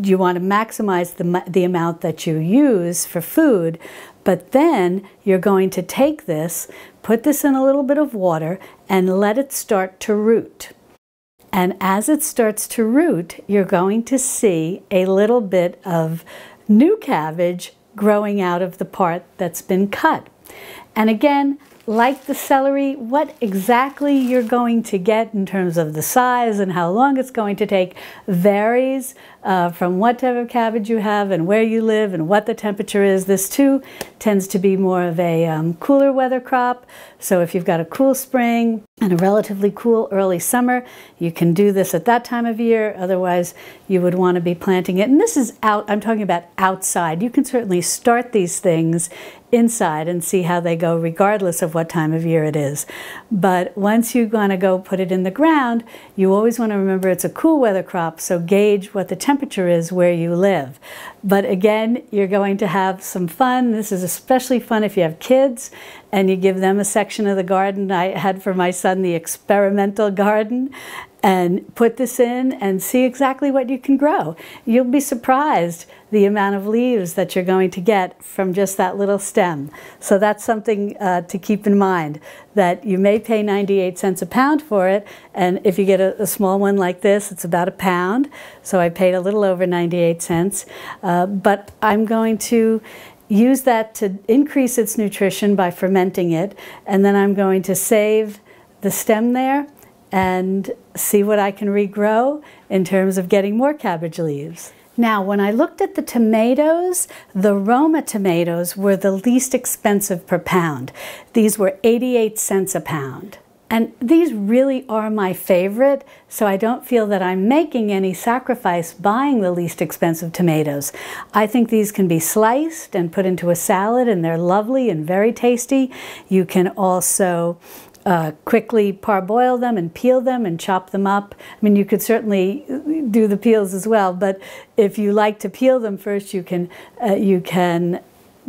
you want to maximize the amount that you use for food, but then you're going to take this, put this in a little bit of water, and let it start to root. And as it starts to root, you're going to see a little bit of new cabbage growing out of the part that's been cut. And again, like the celery, what exactly you're going to get in terms of the size and how long it's going to take varies from what type of cabbage you have and where you live and what the temperature is. This too tends to be more of a cooler weather crop. So if you've got a cool spring and a relatively cool early summer, you can do this at that time of year. Otherwise, you would want to be planting it. And this is out, I'm talking about outside. You can certainly start these things inside and see how they go regardless of what time of year it is. But once you're going to go put it in the ground, you always want to remember it's a cool weather crop, so gauge what the temperature is where you live. But again, you're going to have some fun. This is especially fun if you have kids and you give them a section of the garden. I had for my son the experimental garden, and put this in and see exactly what you can grow. You'll be surprised the amount of leaves that you're going to get from just that little stem. So that's something to keep in mind, that you may pay 98 cents a pound for it, and if you get a small one like this, it's about a pound. So I paid a little over 98 cents. But I'm going to use that to increase its nutrition by fermenting it, and then I'm going to save the stem there and see what I can regrow in terms of getting more cabbage leaves. Now, when I looked at the tomatoes, the Roma tomatoes were the least expensive per pound. These were 88 cents a pound. And these really are my favorite, so I don't feel that I'm making any sacrifice buying the least expensive tomatoes. I think these can be sliced and put into a salad, and they're lovely and very tasty. You can also quickly parboil them and peel them and chop them up. I mean, you could certainly do the peels as well, but if you like to peel them first, you can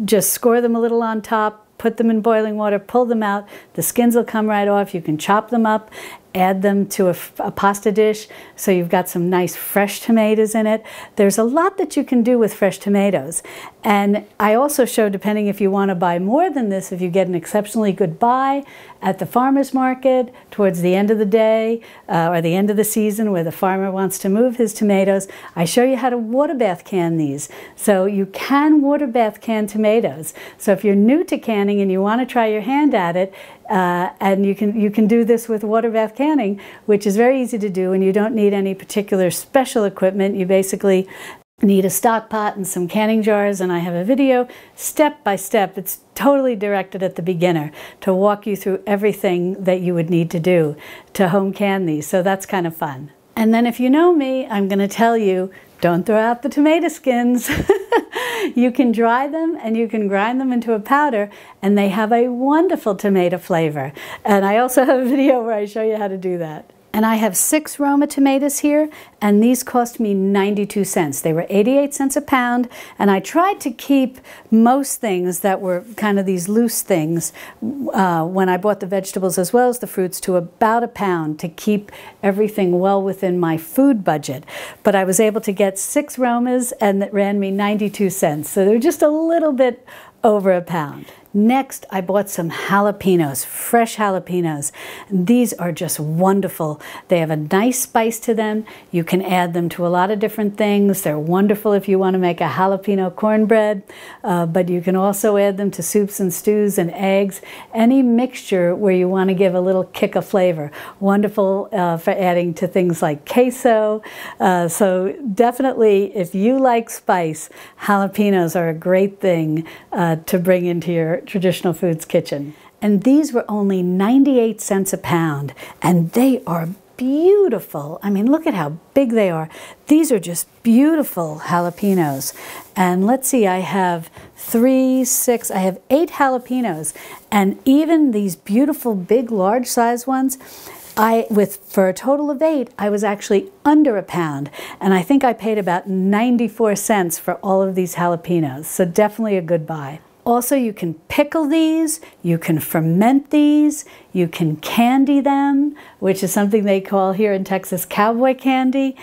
just score them a little on top, put them in boiling water, pull them out. The skins will come right off. You can chop them up, add them to a pasta dish so you've got some nice fresh tomatoes in it. There's a lot that you can do with fresh tomatoes. And I also show, depending if you want to buy more than this, if you get an exceptionally good buy at the farmer's market towards the end of the day or the end of the season where the farmer wants to move his tomatoes, I show you how to water bath can these. So you can water bath can tomatoes. So if you're new to canning and you want to try your hand at it, and you can do this with water bath canning, which is very easy to do, and you don't need any particular special equipment. You basically need a stock pot and some canning jars, and I have a video step by step. It's totally directed at the beginner to walk you through everything that you would need to do to home can these, so that's kind of fun. And then if you know me, I'm going to tell you, don't throw out the tomato skins. You can dry them and you can grind them into a powder, and they have a wonderful tomato flavor. And I also have a video where I show you how to do that. And I have 6 Roma tomatoes here, and these cost me 92 cents. They were 88 cents a pound, and I tried to keep most things that were kind of these loose things when I bought the vegetables as well as the fruits to about a pound to keep everything well within my food budget. But I was able to get 6 Romas, and it ran me 92 cents. So they're just a little bit over a pound. Next, I bought some jalapenos, fresh jalapenos. These are just wonderful. They have a nice spice to them. You can add them to a lot of different things. They're wonderful if you want to make a jalapeno cornbread, but you can also add them to soups and stews and eggs. Any mixture where you want to give a little kick of flavor. Wonderful for adding to things like queso. So definitely, if you like spice, jalapenos are a great thing to bring into your traditional foods kitchen. And these were only 98 cents a pound, and they are beautiful. I mean, look at how big they are. These are just beautiful jalapenos. And let's see, I have 3, 6, I have 8 jalapenos, and even these beautiful big large size ones, for a total of 8, I was actually under a pound, and I think I paid about 94 cents for all of these jalapenos, so definitely a good buy. Also, you can pickle these, you can ferment these, you can candy them, which is something they call here in Texas cowboy candy,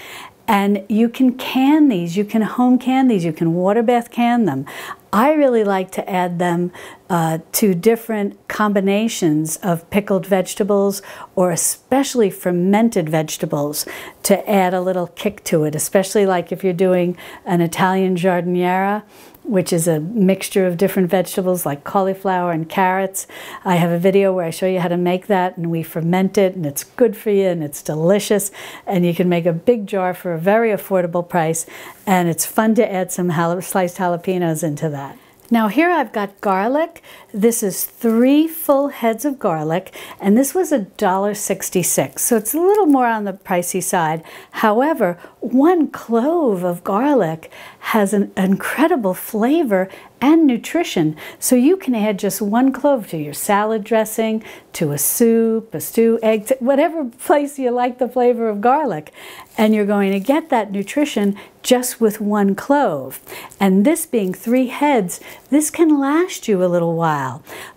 and you can can these, you can home can these, you can water bath can them. I really like to add them to different combinations of pickled vegetables or especially fermented vegetables to add a little kick to it, especially like if you're doing an Italian giardiniera, which is a mixture of different vegetables like cauliflower and carrots. I have a video where I show you how to make that, and we ferment it, and it's good for you, and it's delicious, and you can make a big jar for a very affordable price, and it's fun to add some sliced jalapenos into that. Now here I've got garlic. This is 3 full heads of garlic, and this was $1.66, so it's a little more on the pricey side. However, 1 clove of garlic has an incredible flavor and nutrition, so you can add just 1 clove to your salad dressing, to a soup, a stew, egg, whatever place you like the flavor of garlic, and you're going to get that nutrition just with 1 clove. And this being 3 heads, this can last you a little while.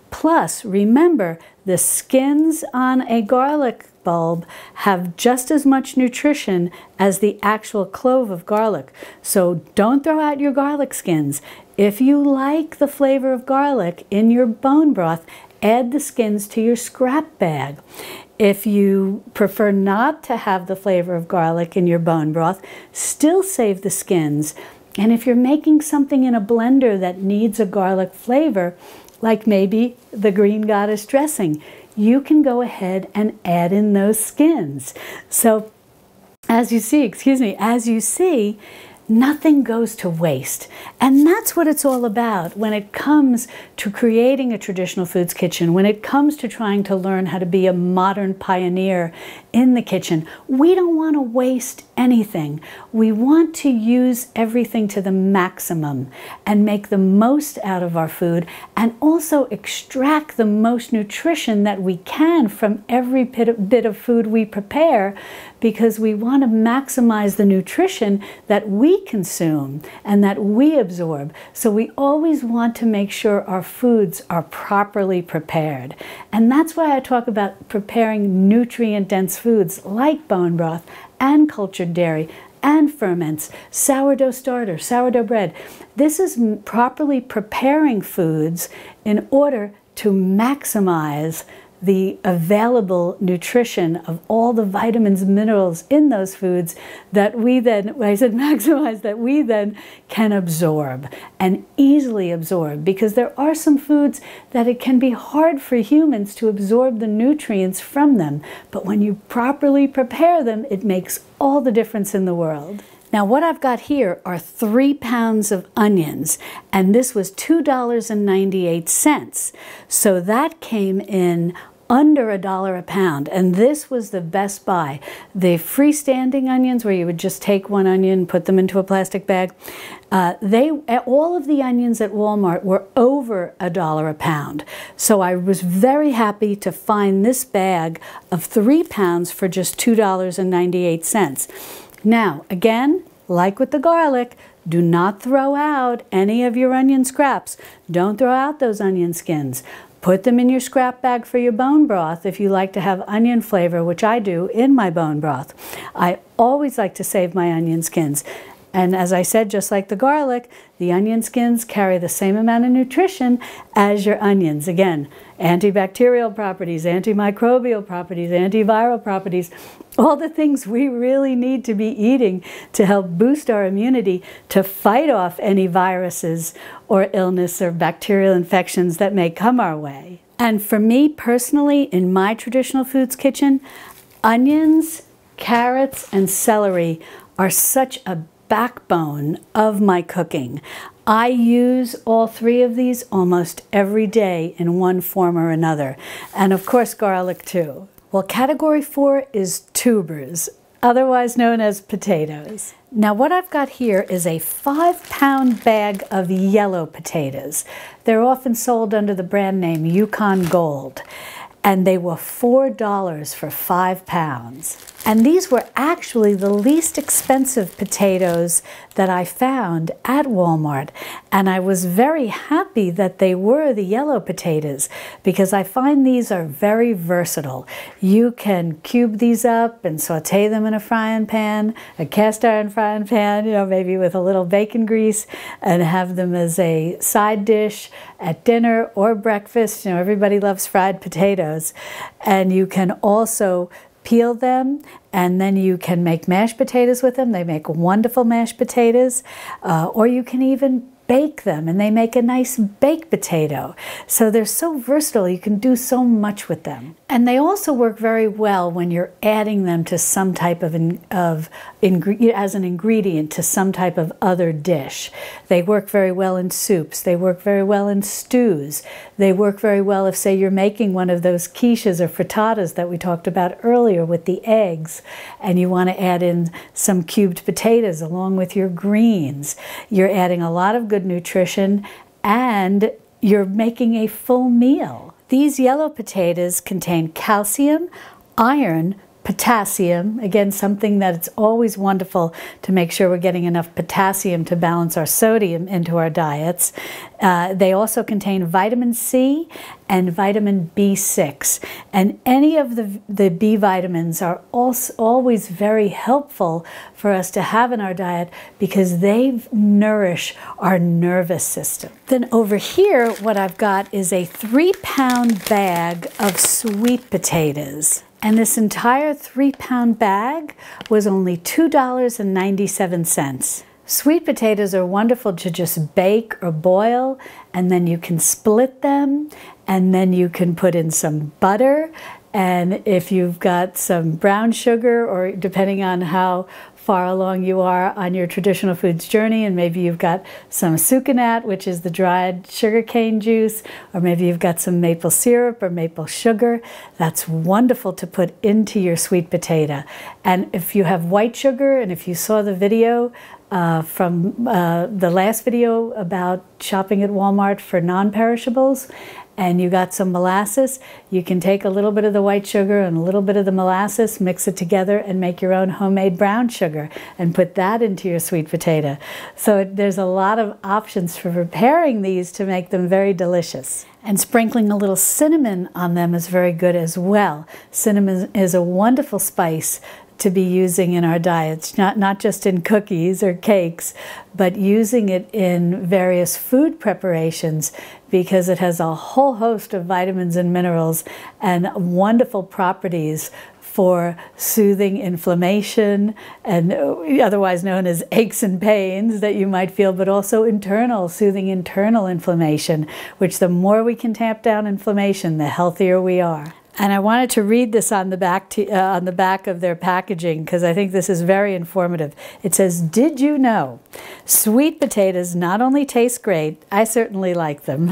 Plus, remember, the skins on a garlic bulb have just as much nutrition as the actual clove of garlic. So don't throw out your garlic skins. If you like the flavor of garlic in your bone broth, add the skins to your scrap bag. If you prefer not to have the flavor of garlic in your bone broth, still save the skins. And if you're making something in a blender that needs a garlic flavor, like maybe the Green Goddess dressing, you can go ahead and add in those skins. So as you see, Nothing goes to waste. And that's what it's all about when it comes to creating a traditional foods kitchen, when it comes to trying to learn how to be a modern pioneer in the kitchen. We don't want to waste anything. We want to use everything to the maximum and make the most out of our food, and also extract the most nutrition that we can from every bit of food we prepare, because we want to maximize the nutrition that we consume and that we absorb. So we always want to make sure our foods are properly prepared. And that's why I talk about preparing nutrient-dense foods like bone broth and cultured dairy and ferments, sourdough starter, sourdough bread. This is properly preparing foods in order to maximize the available nutrition of all the vitamins, minerals in those foods that we then, when I said maximize, that we then can absorb and easily absorb, because there are some foods that it can be hard for humans to absorb the nutrients from them. But when you properly prepare them, it makes all the difference in the world. Now what I've got here are 3 pounds of onions, and this was $2.98. So that came in under $1 a pound, and this was the best buy. The freestanding onions, where you would just take one onion, put them into a plastic bag, all of the onions at Walmart were over $1 a pound. So I was very happy to find this bag of 3 pounds for just $2.98. Now, again, like with the garlic, do not throw out any of your onion scraps. Don't throw out those onion skins. Put them in your scrap bag for your bone broth if you like to have onion flavor, which I do in my bone broth. I always like to save my onion skins. And as I said, just like the garlic, the onion skins carry the same amount of nutrition as your onions. Again, antibacterial properties, antimicrobial properties, antiviral properties, all the things we really need to be eating to help boost our immunity to fight off any viruses or illness or bacterial infections that may come our way. And for me personally, in my traditional foods kitchen, onions, carrots, and celery are such a backbone of my cooking. I use all 3 of these almost every day in one form or another. And of course, garlic too. Well, category 4 is tubers, otherwise known as potatoes. Now what I've got here is a 5-pound bag of yellow potatoes. They're often sold under the brand name Yukon Gold, and they were $4 for 5 pounds. And these were actually the least expensive potatoes that I found at Walmart. And I was very happy that they were the yellow potatoes, because I find these are very versatile. You can cube these up and saute them in a frying pan, a cast iron frying pan, maybe with a little bacon grease, and have them as a side dish at dinner or breakfast. Everybody loves fried potatoes. And you can also peel them, and then you can make mashed potatoes with them. They make wonderful mashed potatoes, or you can even bake them, and they make a nice baked potato. So they're so versatile, you can do so much with them. And they also work very well when you're adding them to some type of as an ingredient to some type of other dish. They work very well in soups. They work very well in stews. They work very well if, say, you're making one of those quiches or frittatas that we talked about earlier with the eggs, and you want to add in some cubed potatoes along with your greens. You're adding a lot of good nutrition, and you're making a full meal. These yellow potatoes contain calcium, iron, potassium, again, something that it's always wonderful to make sure we're getting enough potassium to balance our sodium into our diets. They also contain vitamin C and vitamin B6. And any of the B vitamins are also always very helpful for us to have in our diet, because they nourish our nervous system. Then over here, what I've got is a 3-pound bag of sweet potatoes. And this entire 3-pound bag was only $2.97. Sweet potatoes are wonderful to just bake or boil, and then you can split them, and then you can put in some butter, and if you've got some brown sugar, or depending on how far along you are on your traditional foods journey, and maybe you've got some sucanat, which is the dried sugarcane juice, or maybe you've got some maple syrup or maple sugar. That's wonderful to put into your sweet potato. And if you have white sugar, and if you saw the video from the last video about shopping at Walmart for non-perishables, and you got some molasses, you can take a little bit of the white sugar and a little bit of the molasses, mix it together and make your own homemade brown sugar and put that into your sweet potato. So there's a lot of options for preparing these to make them very delicious. And sprinkling a little cinnamon on them is very good as well. Cinnamon is a wonderful spice to be using in our diets, not just in cookies or cakes, but using it in various food preparations, because it has a whole host of vitamins and minerals and wonderful properties for soothing inflammation, and otherwise known as aches and pains that you might feel, but also soothing internal inflammation, which the more we can tamp down inflammation, the healthier we are. And I wanted to read this on the back of their packaging, because I think this is very informative. It says, "Did you know sweet potatoes not only taste great, I certainly like them,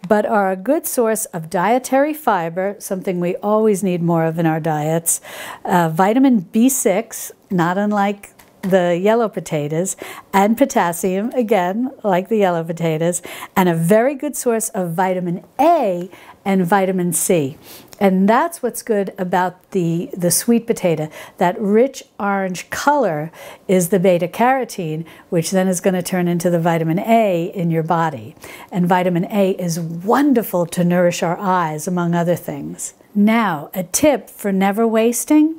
but are a good source of dietary fiber," something we always need more of in our diets, vitamin B6, not unlike the yellow potatoes, and potassium, again, like the yellow potatoes, and a very good source of vitamin A and vitamin C. And that's what's good about the sweet potato. That rich orange color is the beta-carotene, which then is going to turn into the vitamin A in your body. And vitamin A is wonderful to nourish our eyes, among other things. Now, a tip for never wasting: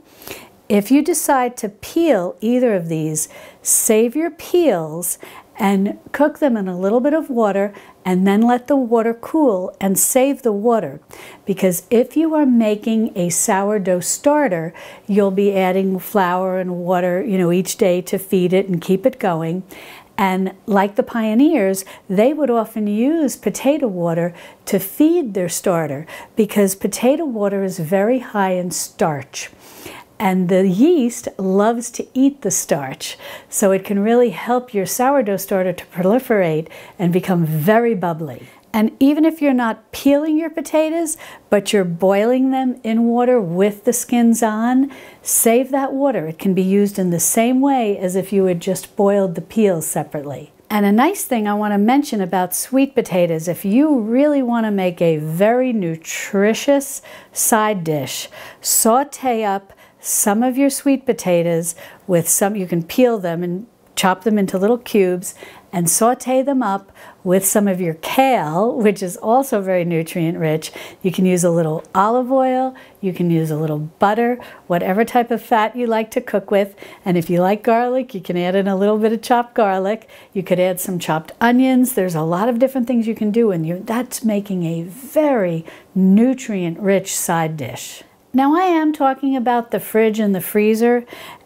if you decide to peel either of these, save your peels and cook them in a little bit of water, and then let the water cool and save the water. Because if you are making a sourdough starter, you'll be adding flour and water, each day to feed it and keep it going. And like the pioneers, they would often use potato water to feed their starter, because potato water is very high in starch. And the yeast loves to eat the starch, so it can really help your sourdough starter to proliferate and become very bubbly. And even if you're not peeling your potatoes, but you're boiling them in water with the skins on, save that water. It can be used in the same way as if you had just boiled the peels separately. And a nice thing I want to mention about sweet potatoes, if you really want to make a very nutritious side dish, saute up some of your sweet potatoes with some, you can peel them and chop them into little cubes and saute them up with some of your kale, which is also very nutrient rich. You can use a little olive oil, you can use a little butter, whatever type of fat you like to cook with. And if you like garlic, you can add in a little bit of chopped garlic. You could add some chopped onions. There's a lot of different things you can do, and that's making a very nutrient rich side dish. Now, I am talking about the fridge and the freezer,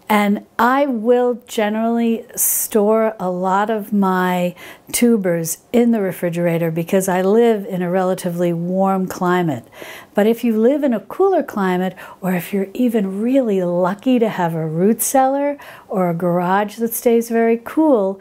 and I will generally store a lot of my tubers in the refrigerator because I live in a relatively warm climate. But if you live in a cooler climate, or if you're even really lucky to have a root cellar or a garage that stays very cool,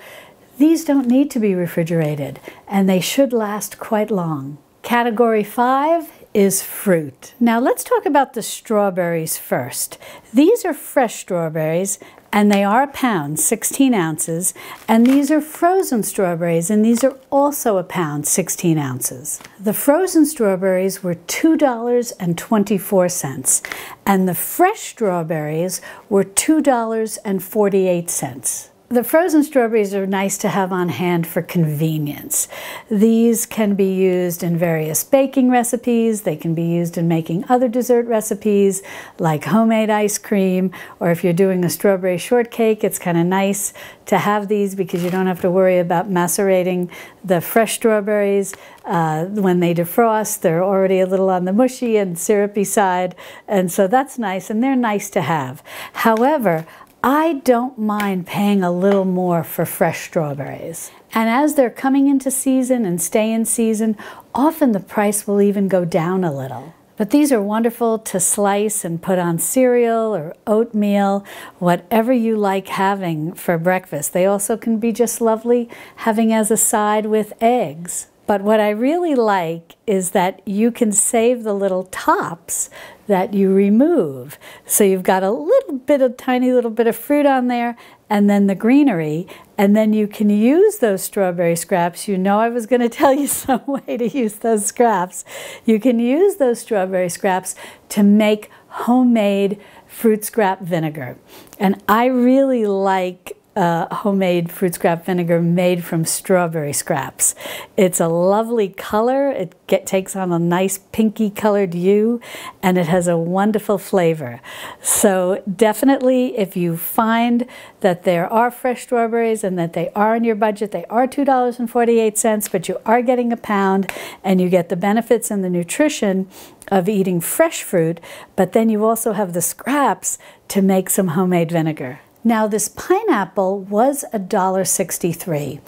these don't need to be refrigerated, and they should last quite long. Category 5 is fruit. Now let's talk about the strawberries first. These are fresh strawberries, and they are a pound, 16 ounces, and these are frozen strawberries, and these are also a pound, 16 ounces. The frozen strawberries were $2.24, and the fresh strawberries were $2.48. The frozen strawberries are nice to have on hand for convenience. These can be used in various baking recipes. They can be used in making other dessert recipes like homemade ice cream, or if you're doing a strawberry shortcake, it's kind of nice to have these because you don't have to worry about macerating the fresh strawberries. When they defrost, they're already a little on the mushy and syrupy side, and so that's nice, and they're nice to have. However, I don't mind paying a little more for fresh strawberries. And as they're coming into season and stay in season, often the price will even go down a little. But these are wonderful to slice and put on cereal or oatmeal, whatever you like having for breakfast. They also can be just lovely having as a side with eggs. But what I really like is that you can save the little tops that you remove. So you've got a little bit of tiny little bit of fruit on there and then the greenery, and then you can use those strawberry scraps. You know I was going to tell you some way to use those scraps. You can use those strawberry scraps to make homemade fruit scrap vinegar. And I really like homemade fruit scrap vinegar made from strawberry scraps. It's a lovely color. It takes on a nice pinky colored hue, and it has a wonderful flavor. So definitely, if you find that there are fresh strawberries and that they are in your budget, they are $2.48, but you are getting a pound and you get the benefits and the nutrition of eating fresh fruit, but then you also have the scraps to make some homemade vinegar. Now, this pineapple was $1.63,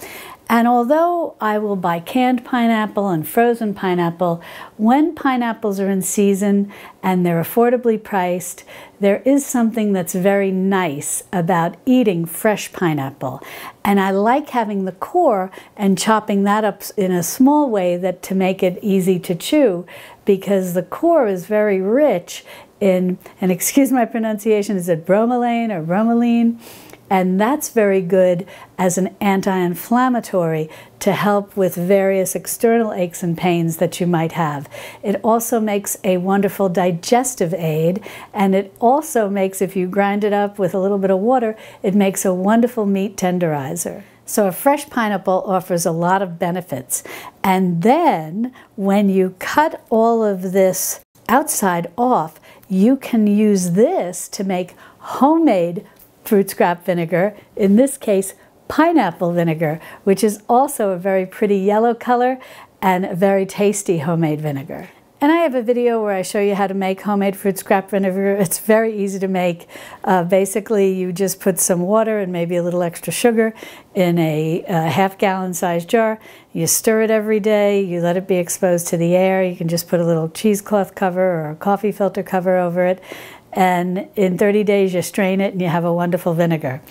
and although I will buy canned pineapple and frozen pineapple, when pineapples are in season and they're affordably priced, there is something that's very nice about eating fresh pineapple. And I like having the core and chopping that up in a small way to make it easy to chew, because the core is very rich in, and excuse my pronunciation, is it bromelain or bromelain? And that's very good as an anti-inflammatory to help with various external aches and pains that you might have. It also makes a wonderful digestive aid, and it also makes, if you grind it up with a little bit of water, it makes a wonderful meat tenderizer. So a fresh pineapple offers a lot of benefits. And then when you cut all of this outside off, you can use this to make homemade fruit scrap vinegar, in this case pineapple vinegar, which is also a very pretty yellow color and a very tasty homemade vinegar. And I have a video where I show you how to make homemade fruit scrap vinegar. It's very easy to make. Basically, you just put some water and maybe a little extra sugar in a half-gallon size jar. You stir it every day. You let it be exposed to the air. You can just put a little cheesecloth cover or a coffee filter cover over it. And in 30 days, you strain it and you have a wonderful vinegar.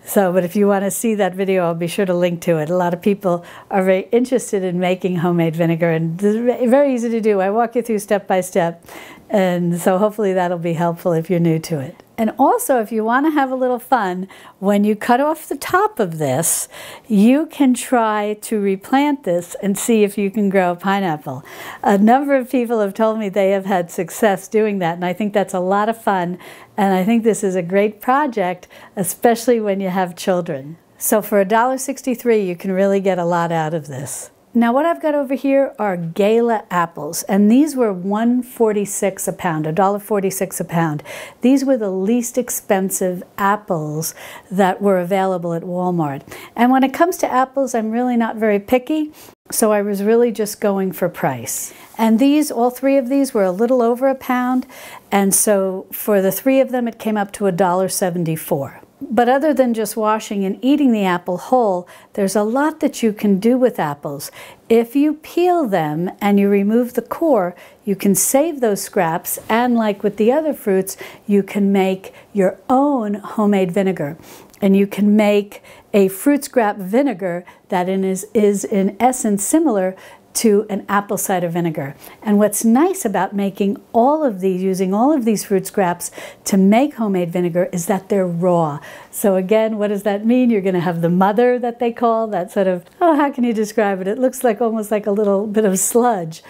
So, but if you want to see that video, I'll be sure to link to it. A lot of people are very interested in making homemade vinegar, and it's very easy to do. I walk you through step by step, and so hopefully that'll be helpful if you're new to it. And also, if you want to have a little fun, when you cut off the top of this, you can try to replant this and see if you can grow a pineapple. A number of people have told me they have had success doing that, and I think that's a lot of fun. And I think this is a great project, especially when you have children. So for $1.63, you can really get a lot out of this. Now what I've got over here are Gala apples, and these were $1.46 a pound, $1.46 a pound. These were the least expensive apples that were available at Walmart. And when it comes to apples, I'm really not very picky, so I was really just going for price. And these, all three of these, were a little over a pound, and so for the three of them, it came up to $1.74. But other than just washing and eating the apple whole, there's a lot that you can do with apples. If you peel them and you remove the core, you can save those scraps, and like with the other fruits, you can make your own homemade vinegar. And you can make a fruit scrap vinegar that is in essence similar to an apple cider vinegar. And what's nice about making all of these, using all of these fruit scraps to make homemade vinegar, is that they're raw. So again, what does that mean? You're going to have the mother that they call, that sort of, oh, how can you describe it? It looks like almost like a little bit of sludge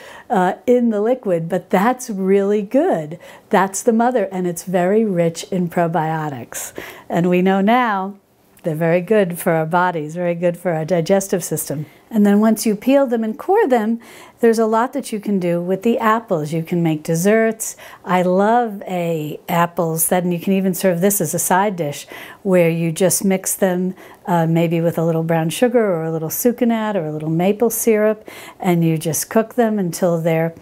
in the liquid, but that's really good. That's the mother, and it's very rich in probiotics. And we know now they're very good for our bodies, very good for our digestive system. And then once you peel them and core them, there's a lot that you can do with the apples. You can make desserts. I love apples, and you can even serve this as a side dish, where you just mix them maybe with a little brown sugar or a little sucanat or a little maple syrup, and you just cook them until they're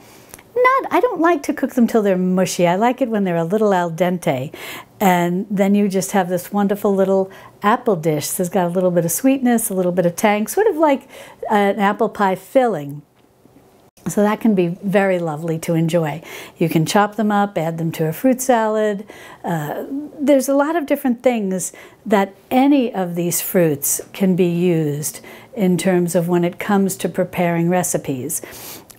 I don't like to cook them till they're mushy. I like it when they're a little al dente. And then you just have this wonderful little apple dish. So it's got a little bit of sweetness, a little bit of tang, sort of like an apple pie filling. So that can be very lovely to enjoy. You can chop them up, add them to a fruit salad. There's a lot of different things that any of these fruits can be used in terms of when it comes to preparing recipes,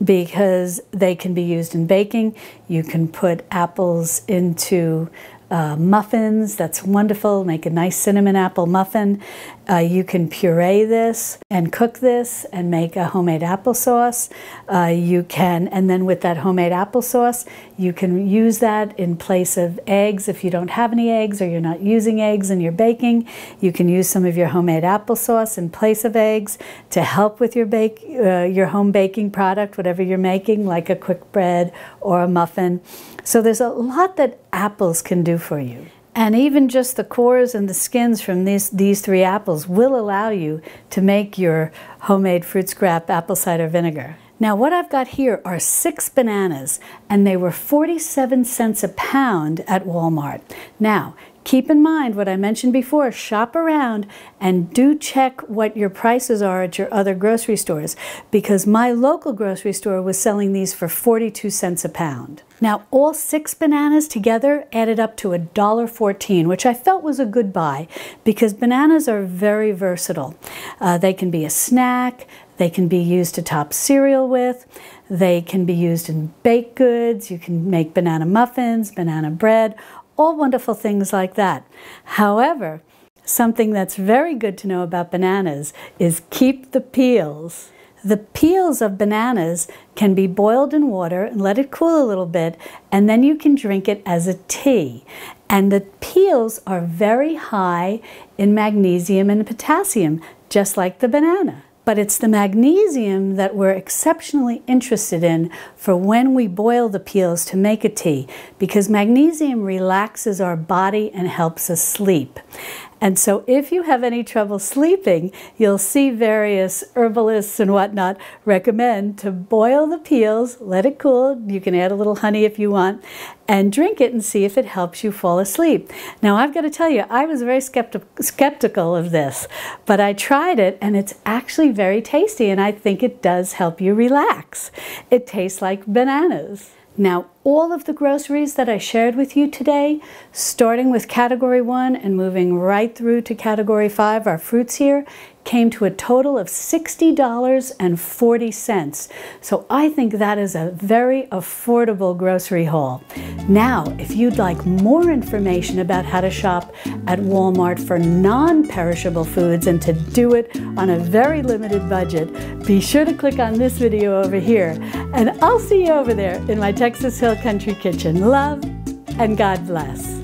because they can be used in baking. You can put apples into muffins. That's wonderful. Make a nice cinnamon apple muffin. You can puree this and cook this and make a homemade applesauce. And then with that homemade applesauce, you can use that in place of eggs. If you don't have any eggs or you're not using eggs in your baking, you can use some of your homemade applesauce in place of eggs to help with your home baking product, whatever you're making, like a quick bread or a muffin. So there's a lot that apples can do for you. And even just the cores and the skins from these 3 apples will allow you to make your homemade fruit scrap apple cider vinegar. Now what I've got here are 6 bananas, and they were 47 cents a pound at Walmart. Now, keep in mind what I mentioned before, shop around and do check what your prices are at your other grocery stores, because my local grocery store was selling these for 42 cents a pound. Now all 6 bananas together added up to $1.14, which I felt was a good buy because bananas are very versatile. They can be a snack, they can be used to top cereal with, they can be used in baked goods, you can make banana muffins, banana bread, all wonderful things like that. However, something that's very good to know about bananas is keep the peels. The peels of bananas can be boiled in water and let it cool a little bit, and then you can drink it as a tea. And the peels are very high in magnesium and potassium, just like the banana. But it's the magnesium that we're exceptionally interested in for when we boil the peels to make a tea, because magnesium relaxes our body and helps us sleep. And so if you have any trouble sleeping, you'll see various herbalists and whatnot recommend to boil the peels, let it cool, you can add a little honey if you want, and drink it and see if it helps you fall asleep. Now I've got to tell you, I was very skeptical of this, but I tried it and it's actually very tasty, and I think it does help you relax. It tastes like bananas. Now, all of the groceries that I shared with you today, starting with category 1 and moving right through to category 5, our fruits here, came to a total of $60.40. So I think that is a very affordable grocery haul. Now, if you'd like more information about how to shop at Walmart for non-perishable foods and to do it on a very limited budget, be sure to click on this video over here, and I'll see you over there in my Texas Hill Country Kitchen. Love and God bless.